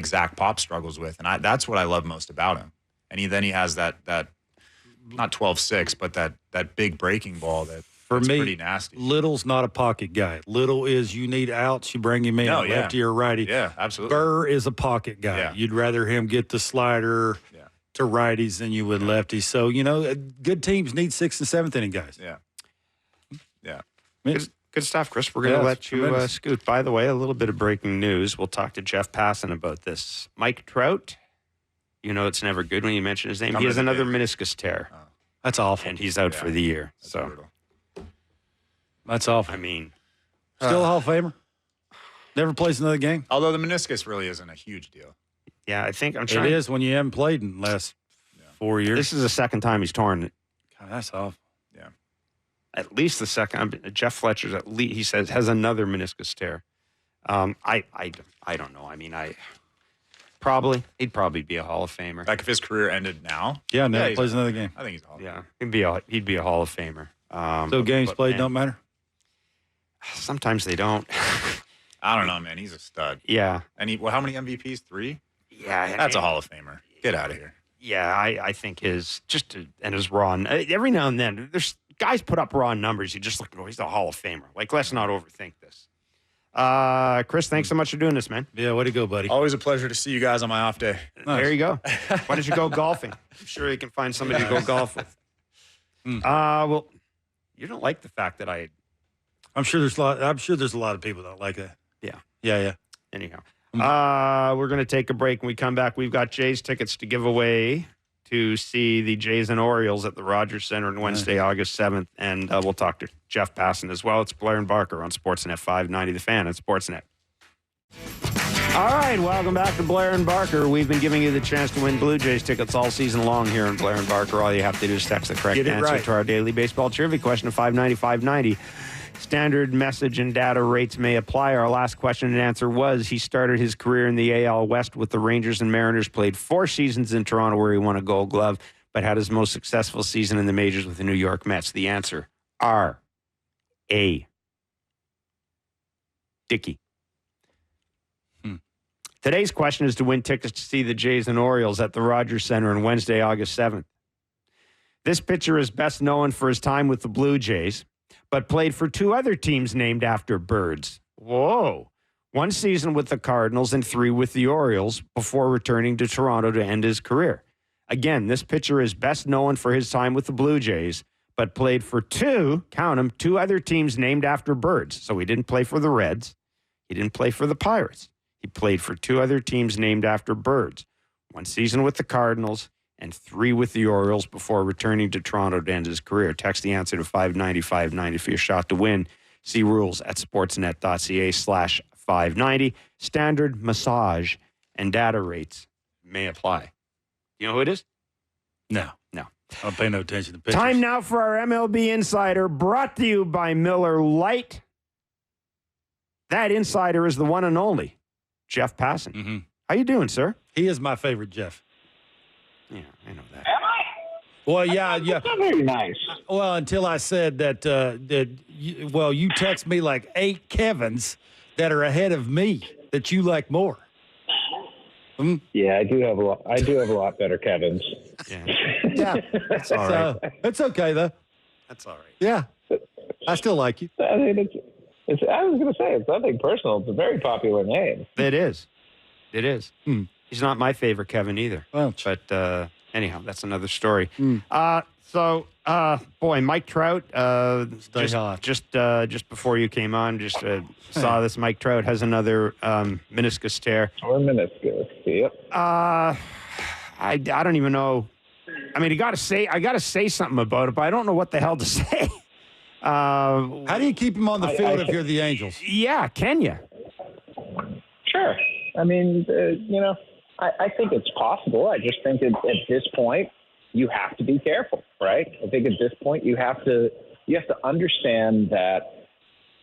Zach Pop struggles with, and that's what I love most about him. And he has that not 12-6, but that big breaking ball that's pretty nasty. Little's not a pocket guy. Little is you need outs, you bring him in, lefty or righty. Yeah, absolutely. Burr is a pocket guy. Yeah. You'd rather him get the slider to righties than you would lefties. So, good teams need 6th and 7th inning guys. Yeah. Good stuff, Chris. We're going to let you scoot. By the way, a little bit of breaking news. We'll talk to Jeff Passan about this. Mike Trout, it's never good when you mention his name. He has another meniscus tear. Oh. That's awful. And he's out for the year. That's brutal. That's awful. I mean, still a Hall of Famer. Never plays another game. Although the meniscus really isn't a huge deal. Yeah, I think I'm trying. It is when you haven't played in the last 4 years. This is the second time he's torn it. God, that's awful. Yeah. At least the second. Jeff Fletcher's at least, he says, has another meniscus tear. I don't know. I mean, he'd probably be a Hall of Famer. Like if his career ended now. Yeah, now he plays another game. I think he's a Hall of Famer. Yeah, he'd be a Hall of Famer. So games played don't matter? Sometimes they don't. I don't know, man. He's a stud. Yeah. And how many MVPs? 3? Yeah. That's a Hall of Famer. Get out of here. Yeah, I think his raw. Every now and then, there's guys put up raw numbers. You just look and go, he's a Hall of Famer. Like, let's not overthink this. Chris, thanks so much for doing this, man. Yeah, way to go, buddy. Always a pleasure to see you guys on my off day. Nice. There you go. Why don't you go golfing? I'm sure you can find somebody to go golf with. Well, you don't like the fact that I'm sure there's a lot of people that like that. Yeah. Yeah. Anyhow, we're going to take a break. When we come back, we've got Jays tickets to give away to see the Jays and Orioles at the Rogers Center on Wednesday, August 7th. And we'll talk to Jeff Passan as well. It's Blair and Barker on Sportsnet 590, The Fan at Sportsnet. All right, welcome back to Blair and Barker. We've been giving you the chance to win Blue Jays tickets all season long here in Blair and Barker. All you have to do is text the correct answer to our daily baseball trivia question to 590. Standard message and data rates may apply. Our last question and answer was he started his career in the AL West with the Rangers and Mariners, played 4 seasons in Toronto where he won a Gold Glove, but had his most successful season in the majors with the New York Mets. The answer, R.A. Dickey. Today's question is to win tickets to see the Jays and Orioles at the Rogers Center on Wednesday, August 7th. This pitcher is best known for his time with the Blue Jays, but played for 2 other teams named after birds. Whoa. 1 season with the Cardinals and 3 with the Orioles before returning to Toronto to end his career. Again, this pitcher is best known for his time with the Blue Jays, but played for 2 other teams named after birds. So he didn't play for the Reds. He didn't play for the Pirates. He played for 2 other teams named after birds. 1 season with the Cardinals and 3 with the Orioles before returning to Toronto to end his career. Text the answer to 590 for your shot to win. See rules at sportsnet.ca/590. Standard massage and data rates may apply. You know who it is? No. I don't pay no attention to pitchers. Time now for our MLB Insider, brought to you by Miller Lite. That insider is the one and only Jeff Passan. Mm-hmm. How you doing, sir? He is my favorite, Jeff. Yeah, I know that. Am I? Well, yeah. That's not very nice. Well, until I said that, you text me like 8 Kevins that are ahead of me that you like more. Yeah, I do have a lot. I do have a lot better Kevins. Yeah, That's all right. It's okay though. That's all right. Yeah, I still like you. I mean, it's. I was going to say it's nothing personal. It's a very popular name. It is. It is. He's not my favorite Kevin either. Well, but anyhow, that's another story. Boy, Mike Trout. Just before you came on, saw this. Mike Trout has another meniscus tear. Or meniscus. Yep. I don't even know. I mean, I got to say something about it, but I don't know what the hell to say. how do you keep him on the field if you're the Angels? Yeah, can you? Sure. I mean, I think it's possible. I just think at this point, you have to be careful, right? I think at this point, you have to understand that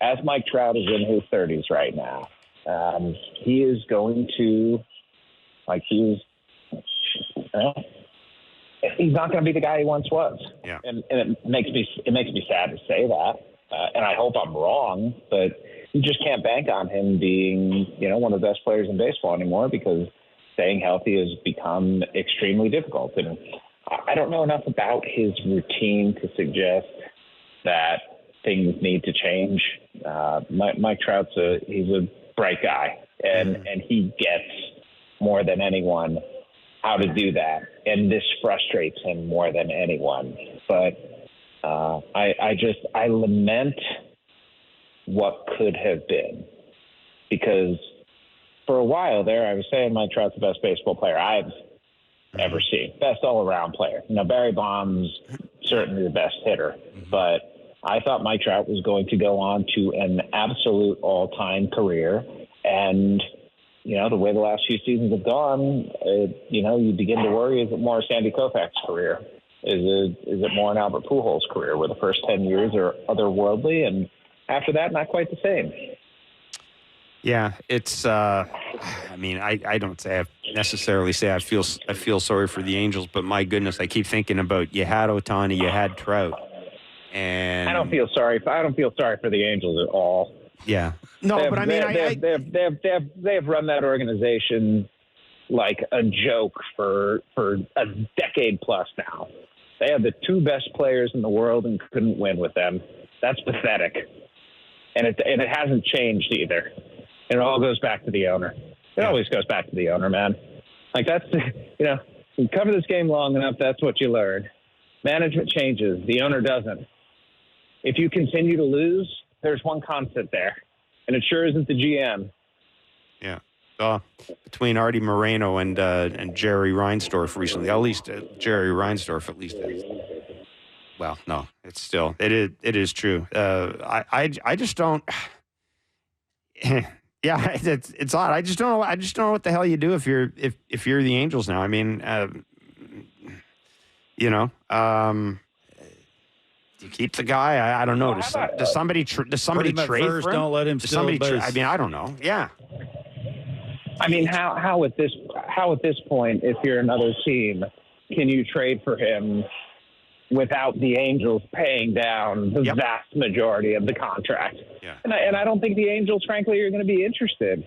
as Mike Trout is in his 30s right now, he is going to, he's not going to be the guy he once was. Yeah. And it makes me sad to say that. And I hope I'm wrong, but you just can't bank on him being, one of the best players in baseball anymore because staying healthy has become extremely difficult. And I don't know enough about his routine to suggest that things need to change. Mike Trout's he's a bright guy, and he gets more than anyone how to do that. And this frustrates him more than anyone. But I lament what could have been, because for a while there, I was saying Mike Trout's the best baseball player I've ever seen. Best all-around player. Barry Bonds, certainly the best hitter. But I thought Mike Trout was going to go on to an absolute all-time career. And the way the last few seasons have gone, you begin to worry, is it more Sandy Koufax's career? Is it more an Albert Pujols' career, where the first 10 years are otherworldly, and after that, not quite the same? Yeah, it's. I don't necessarily say I feel sorry for the Angels, but my goodness, I keep thinking about you had Ohtani, you had Trout, and I don't feel sorry for the Angels at all. Yeah, no, they but have run that organization like a joke for a decade plus now. They have the two best players in the world and couldn't win with them. That's pathetic, and it hasn't changed either. It all goes back to the owner. It always goes back to the owner, man. Like, that's, you cover this game long enough, that's what you learn. Management changes. The owner doesn't. If you continue to lose, there's one constant there, and it sure isn't the GM. Yeah. Between Artie Moreno and Jerry Reinsdorf recently, at least Jerry Reinsdorf at least is. Well, no, it's still, it is true. I just don't. Yeah, it's odd. I just don't know what the hell you do if you're the Angels now. I mean, do you keep the guy? I don't know. Does somebody trade first, for him? Don't let him steal the base. I mean, I don't know. Yeah. I mean, how at this point, if you're another team, can you trade for him without the Angels paying down the vast majority of the contract? Yeah. And I don't think the Angels, frankly, are going to be interested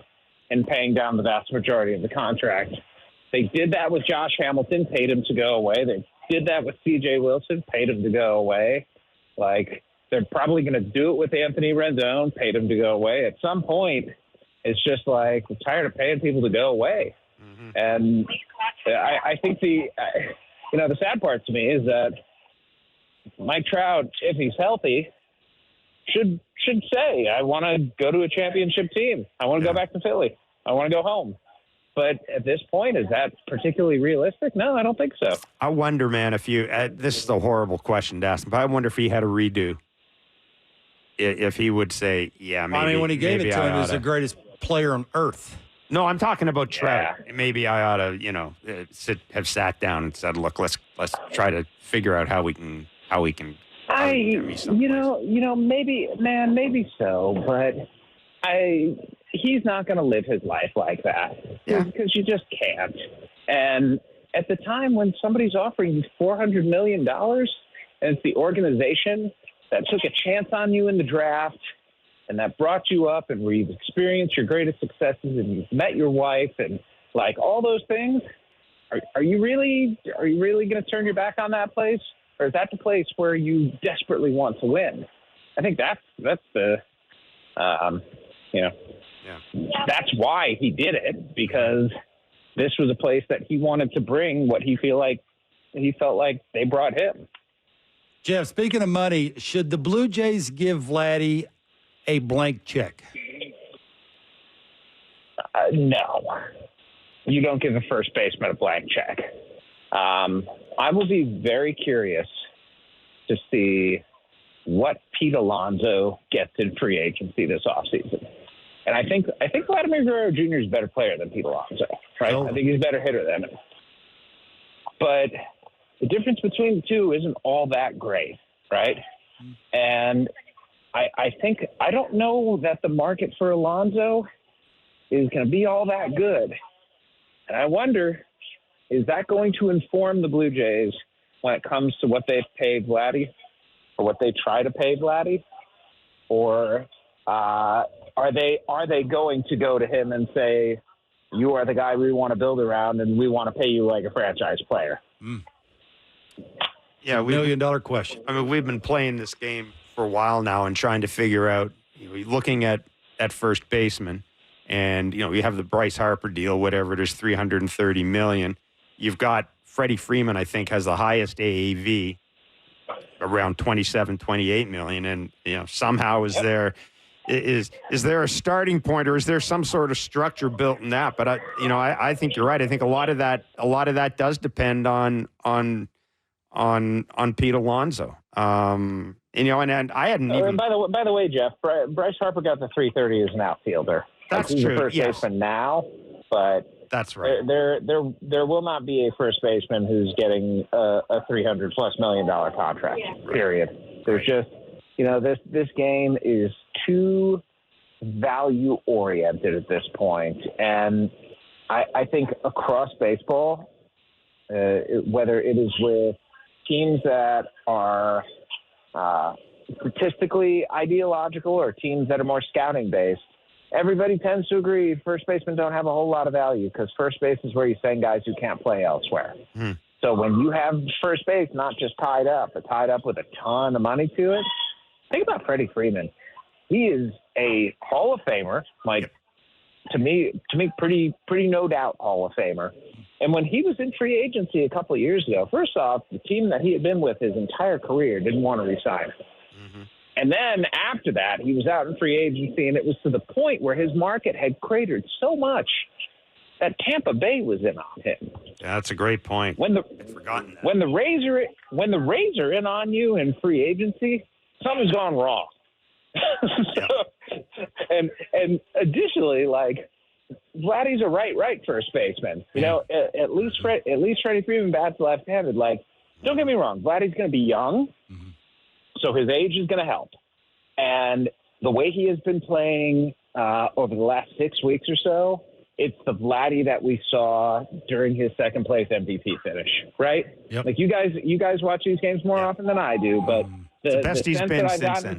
in paying down the vast majority of the contract. They did that with Josh Hamilton, paid him to go away. They did that with C.J. Wilson, paid him to go away. Like, they're probably going to do it with Anthony Rendon, paid him to go away. At some point, it's just like, we're tired of paying people to go away. Mm-hmm. And I think the sad part to me is that Mike Trout, if he's healthy, should say, I want to go to a championship team. I want to go back to Philly. I want to go home. But at this point, is that particularly realistic? No, I don't think so. I wonder, man, if you this is a horrible question to ask him, but I wonder if he had a redo. If he would say, yeah, maybe. I mean, when he gave it to him, he was the greatest player on earth. No, I'm talking about Trout. Yeah. Maybe I ought to, have sat down and said, look, let's try to figure out how we can. Maybe so, but he's not going to live his life like that because you just can't. And at the time when somebody's offering you $400 million and it's the organization that took a chance on you in the draft and that brought you up and where you've experienced your greatest successes and you've met your wife and like all those things, are you really going to turn your back on that place? Or is that the place where you desperately want to win? I think that's the, that's why he did it, because this was a place that he wanted to bring what he felt like they brought him. Jeff, speaking of money, should the Blue Jays give Vladdy a blank check? No. You don't give a first baseman a blank check. I will be very curious to see what Pete Alonso gets in free agency this offseason. And I think Vladimir Guerrero Jr. is a better player than Pete Alonso, right? Oh. I think he's a better hitter than him. But the difference between the two isn't all that great, right? And I don't know that the market for Alonso is going to be all that good. And I wonder, is that going to inform the Blue Jays when it comes to what they've paid Vladdy or what they try to pay Vladdy? Or are they going to go to him and say, you are the guy we want to build around and we want to pay you like a franchise player? Mm. Yeah, $1 million question. I mean, we've been playing this game for a while now and trying to figure out, looking at first baseman, and you have the Bryce Harper deal, whatever it is, $330 million. You've got Freddie Freeman, I think, has the highest AAV, around $27-28 million, and somehow is there a starting point, or is there some sort of structure built in that? But I think you're right. I think a lot of that does depend on Pete Alonso. And I hadn't even. By the way, Jeff, Bryce Harper got the $330 as an outfielder. That's he's true. a first baseman now, but that's right. There will not be a first baseman who's getting a $300+ million contract. Period. There's just, this game is too value oriented at this point, and I think across baseball, whether it is with teams that are statistically ideological or teams that are more scouting based, everybody tends to agree first basemen don't have a whole lot of value because first base is where you send guys who can't play elsewhere. So when you have first base not just tied up, but tied up with a ton of money to it, think about Freddie Freeman. He is a Hall of Famer, to me, pretty no doubt Hall of Famer. And when he was in free agency a couple of years ago, first off, the team that he had been with his entire career didn't want to re-sign him. And then after that, he was out in free agency, and it was to the point where his market had cratered so much that Tampa Bay was in on him. Yeah, that's a great point. I'd forgotten that. When the Rays are in on you in free agency, something's gone wrong. and additionally, Vladdy's a right first baseman. At least Freddie Freeman bats left-handed. Don't get me wrong, Vladdy's going to be young. So his age is going to help. And the way he has been playing over the last 6 weeks or so, it's the Vladdy that we saw during his second place MVP finish, right? Yep. You guys watch these games more often than I do, but the best he's been since then.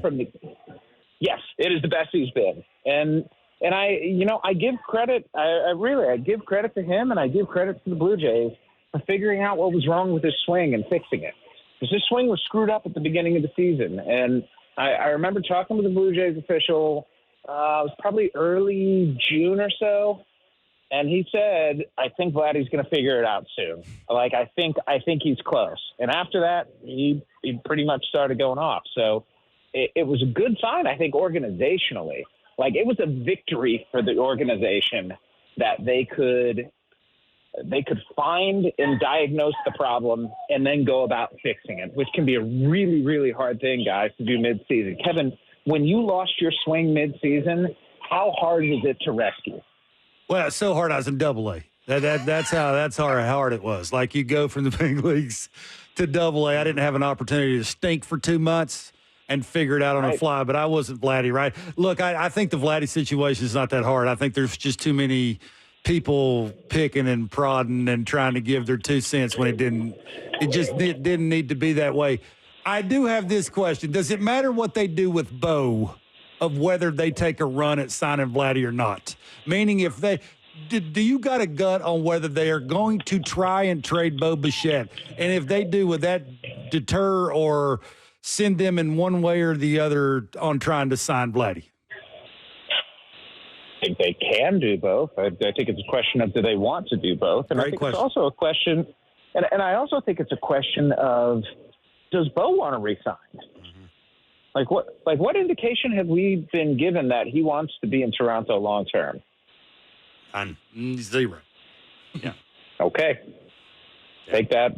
Yes, it is the best he's been. And I give credit. I give credit to him, and I give credit to the Blue Jays for figuring out what was wrong with his swing and fixing it. Because his swing was screwed up at the beginning of the season. And I remember talking with the Blue Jays official, it was probably early June or so, and he said, I think Vladdy's going to figure it out soon. I think he's close. And after that, he pretty much started going off. So it was a good sign, I think, organizationally. It was a victory for the organization that they could find and diagnose the problem and then go about fixing it, which can be a really, really hard thing, guys, to do mid-season. Kevin, when you lost your swing mid-season, how hard was it to rescue? Well, it's so hard I was in Double-A. That's how hard it was. You go from the big leagues to Double-A. I didn't have an opportunity to stink for 2 months and figure it out on a fly, but I wasn't Vladdy, right? Look, I think the Vladdy situation is not that hard. I think there's just too many people picking and prodding and trying to give their 2 cents when it didn't need to be that way. I do have this question. Does it matter what they do with Bo of whether they take a run at signing Vladdy or not? Meaning do you got a gut on whether they are going to try and trade Bo Bichette? And if they do, would that deter or send them in one way or the other on trying to sign Vladdy? I think they can do both. I think it's a question of do they want to do both, and I think it's also a question, and I also think it's a question of does Bo want to resign? What indication have we been given that he wants to be in Toronto long term? Zero. Yeah. Okay. Take that.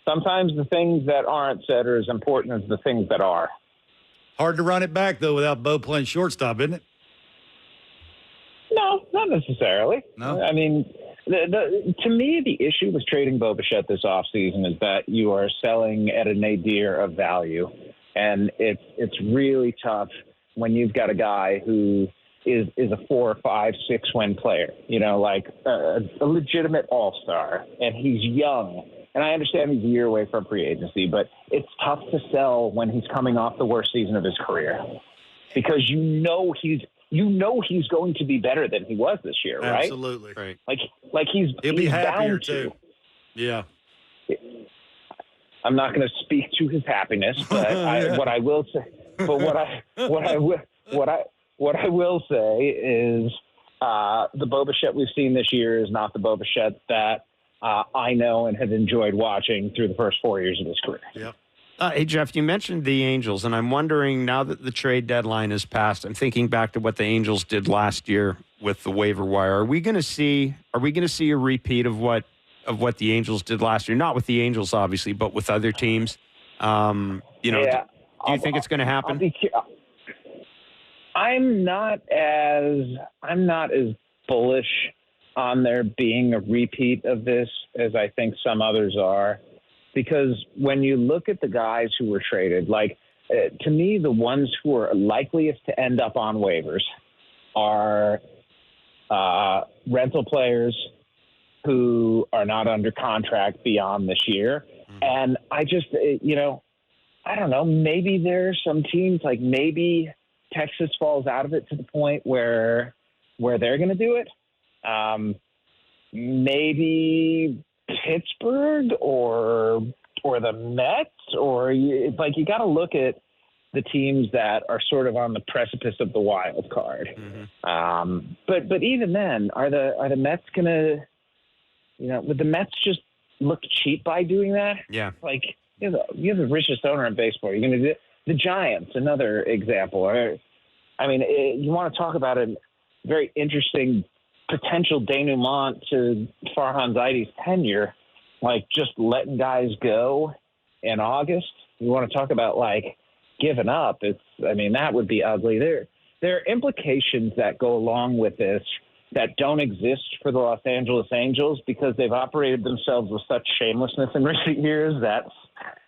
Sometimes the things that aren't said are as important as the things that are. Hard to run it back though without Bo playing shortstop, isn't it? No, not necessarily. No? I mean, to me, the issue with trading Bo Bichette this offseason is that you are selling at a nadir of value. And it's really tough when you've got a guy who is a 4, 5, 6 win player, a legitimate all-star, and he's young. And I understand he's a year away from free agency, but it's tough to sell when he's coming off the worst season of his career because he's going to be better than he was this year, right? Absolutely. Right. He'll be happier bound to. too. Yeah. I'm not going to speak to his happiness, but what I will say is the Bo Bichette we've seen this year is not the Bo Bichette that I know and have enjoyed watching through the first 4 years of his career. Yep. Hey, Jeff, you mentioned the Angels, and I'm wondering now that the trade deadline has passed, I'm thinking back to what the Angels did last year with the waiver wire. Are we going to see a repeat of what the Angels did last year? Not with the Angels, obviously, but with other teams. Do you think it's going to happen? I'm not as bullish on there being a repeat of this as I think some others are, because when you look at the guys who were traded, like to me, the ones who are likeliest to end up on waivers are rental players who are not under contract beyond this year. And I just, I don't know, maybe there's some teams, like maybe Texas falls out of it to the point where they're going to do it. Maybe Pittsburgh or the Mets, or you got to look at the teams that are sort of on the precipice of the wild card. But even then, are the Mets going to, would the Mets just look cheap by doing that? Yeah. Like, you have the richest owner in baseball. You're going to do the Giants, another example. You want to talk about a very interesting potential denouement to Farhan Zaidi's tenure, like just letting guys go in August. You want to talk about like giving up. That would be ugly. There are implications that go along with this that don't exist for the Los Angeles Angels because they've operated themselves with such shamelessness in recent years that,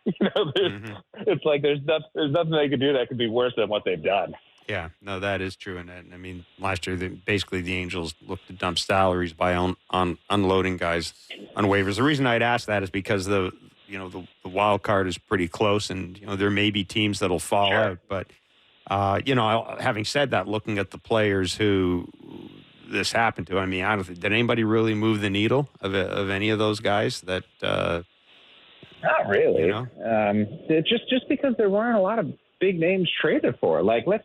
it's like there's nothing they could do that could be worse than what they've done. Yeah, no, that is true. And last year, basically the Angels looked to dump salaries by unloading guys on waivers. The reason I'd ask that is because the wild card is pretty close, and there may be teams that'll fall out. But having said that, looking at the players who this happened to, did anybody really move the needle of any of those guys? That not really. Just because there weren't a lot of big names traded for. Like let's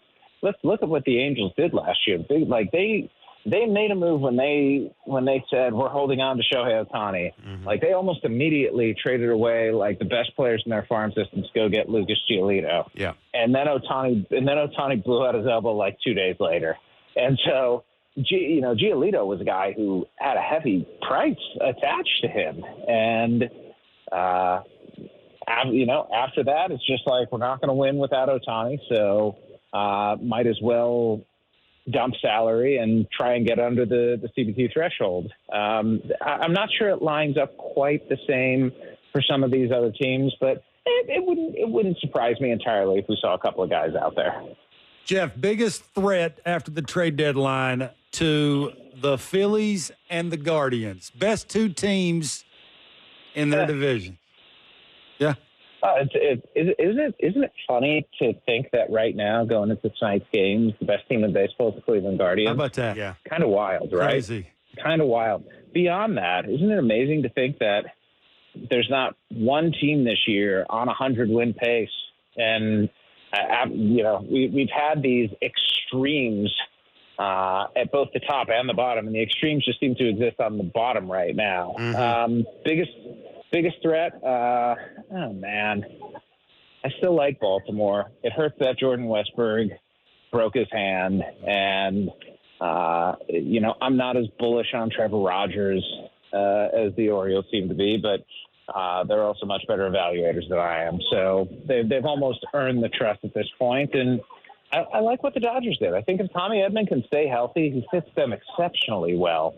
look at what the Angels did last year. They made a move when they said we're holding on to Shohei Ohtani. Like they almost immediately traded away like the best players in their farm systems to go get Lucas Giolito. Yeah. And then Ohtani blew out his elbow like 2 days later. And so Giolito was a guy who had a heavy price attached to him. And after that, it's just like we're not going to win without Ohtani, so might as well dump salary and try and get under the CBT threshold. I'm not sure it lines up quite the same for some of these other teams, but it wouldn't surprise me entirely if we saw a couple of guys out there. Jeff, biggest threat after the trade deadline to the Phillies and the Guardians. Best two teams in their division. Yeah. Isn't it funny to think that right now, going into tonight's games, the best team in baseball is the Cleveland Guardians? How about that? Yeah. Kind of wild, right? Crazy. Kind of wild. Beyond that, isn't it amazing to think that there's not one team this year on a 100-win pace? And, we've had these extremes at both the top and the bottom, and the extremes just seem to exist on the bottom right now. Biggest threat, oh man, I still like Baltimore. It hurts that Jordan Westberg broke his hand, and I'm not as bullish on Trevor Rogers as the Orioles seem to be, but they're also much better evaluators than I am. So they've almost earned the trust at this point, and I like what the Dodgers did. I think if Tommy Edman can stay healthy, he fits them exceptionally well.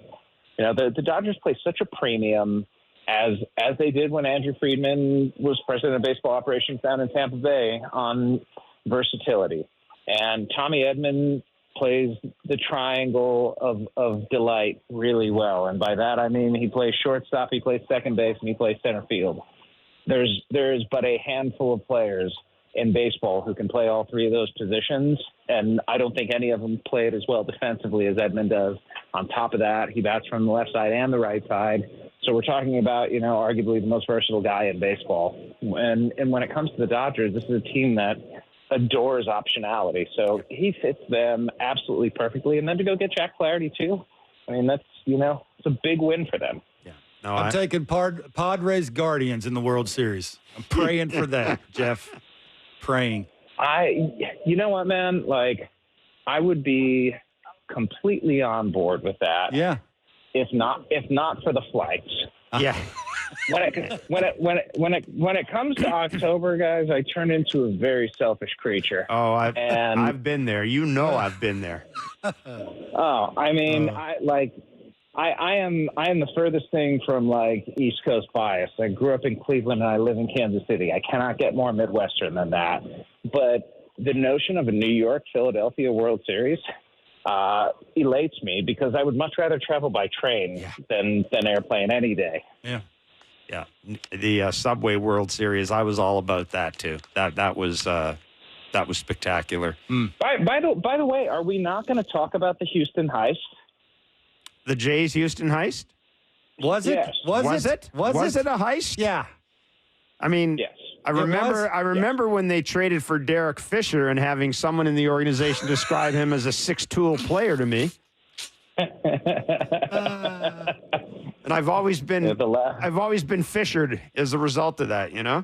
The Dodgers play such a premium, as they did when Andrew Friedman was president of baseball operations down in Tampa Bay, on versatility. And Tommy Edman plays the triangle of delight really well. And by that, I mean he plays shortstop, he plays second base, and he plays center field. There's but a handful of players in baseball who can play all three of those positions, and I don't think any of them play it as well defensively as Edman does. On top of that, he bats from the left side and the right side. So we're talking about, arguably the most versatile guy in baseball. And when it comes to the Dodgers, this is a team that adores optionality. So he fits them absolutely perfectly. And then to go get Jack Flaherty too, that's, it's a big win for them. Yeah. No, I'm taking Padres Guardians in the World Series. I'm praying for that, Jeff. Praying. You know what, man? Like, I would be completely on board with that. Yeah. If not for the flights. Yeah. when it comes to October, guys, I turn into a very selfish creature. Oh, I've been there. You know, I've been there. Oh, I mean, I am the furthest thing from like East Coast bias. I grew up in Cleveland and I live in Kansas City. I cannot get more Midwestern than that. But the notion of a New York Philadelphia World Series elates me because I would much rather travel by train than airplane any day. Yeah. Yeah. The Subway World Series, I was all about that too. That was spectacular. By the way, are we not going to talk about the Houston heist? The Jays Houston heist? Was it? Yes. Was it? Was it a heist? Yeah. I mean, Yes. I remember when they traded for Derek Fisher and having someone in the organization describe him as a six-tool player to me. And I've always been fissured as a result of that, you know?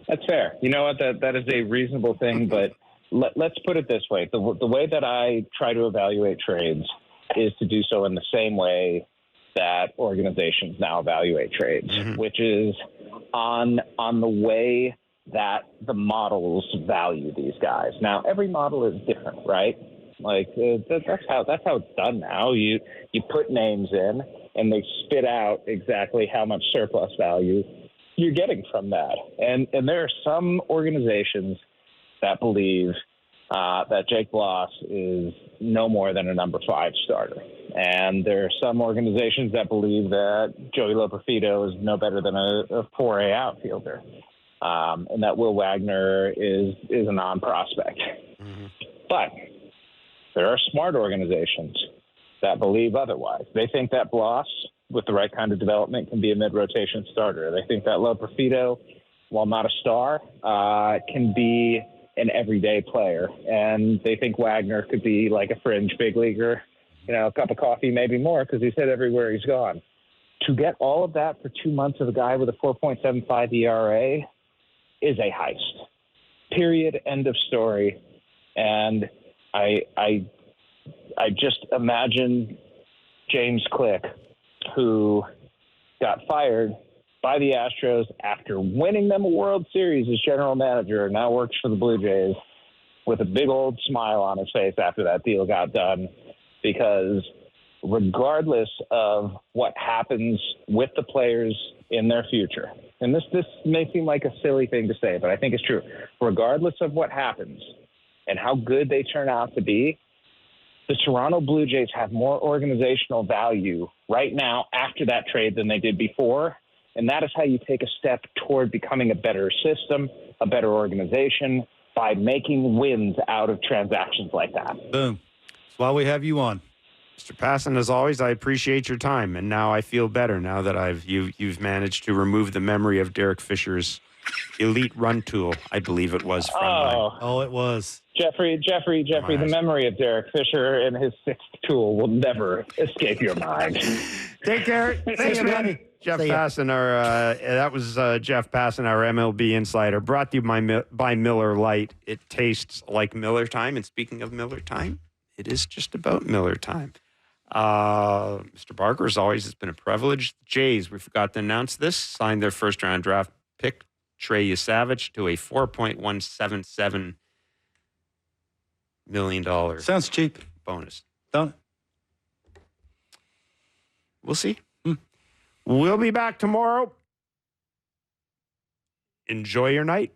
That's fair. You know what? That is a reasonable thing, but let's put it this way. The way that I try to evaluate trades is to do so in the same way that organizations now evaluate trades, which is on the way that the models value these guys. Now, every model is different, right? Like that's how it's done now. You put names in, and they spit out exactly how much surplus value you're getting from that. And there are some organizations that believe that Jake Bloss is no more than a number 5 starter. And there are some organizations that believe that Joey Loperfido is no better than a 4A outfielder. And that Will Wagner is a non-prospect. But there are smart organizations that believe otherwise. They think that Bloss, with the right kind of development, can be a mid-rotation starter. They think that Loperfido, while not a star, can be an everyday player. And they think Wagner could be like a fringe big leaguer, a cup of coffee, maybe more, because he's hit everywhere he's gone. To get all of that for 2 months of a guy with a 4.75 ERA is a heist. Period. End of story. And I just imagine James Click, who got fired by the Astros after winning them a World Series as general manager, and now works for the Blue Jays, with a big old smile on his face after that deal got done. Because regardless of what happens with the players in their future, and this may seem like a silly thing to say, but I think it's true. Regardless of what happens and how good they turn out to be, the Toronto Blue Jays have more organizational value right now after that trade than they did before. And that is how you take a step toward becoming a better system, a better organization, by making wins out of transactions like that. Boom. That's why we have you on. Mr. Passan, as always, I appreciate your time, and now I feel better now that you've managed to remove the memory of Derek Fisher's elite run tool, I believe it was. Oh, it was. Jeffrey, the memory of Derek Fisher and his 6th tool will never escape your mind. Take care. Thanks, man. Jeff Passan, that was Jeff Passan, our MLB insider, brought to you by Miller Lite. It tastes like Miller time. And speaking of Miller time, it is just about Miller time. Mr. Barker, as always, it's been a privilege. The Jays, we forgot to announce this, signed their first-round draft pick, Trey Yesavich, to a $4.177 million. Sounds cheap. Bonus. Don't it? We'll see. We'll be back tomorrow. Enjoy your night.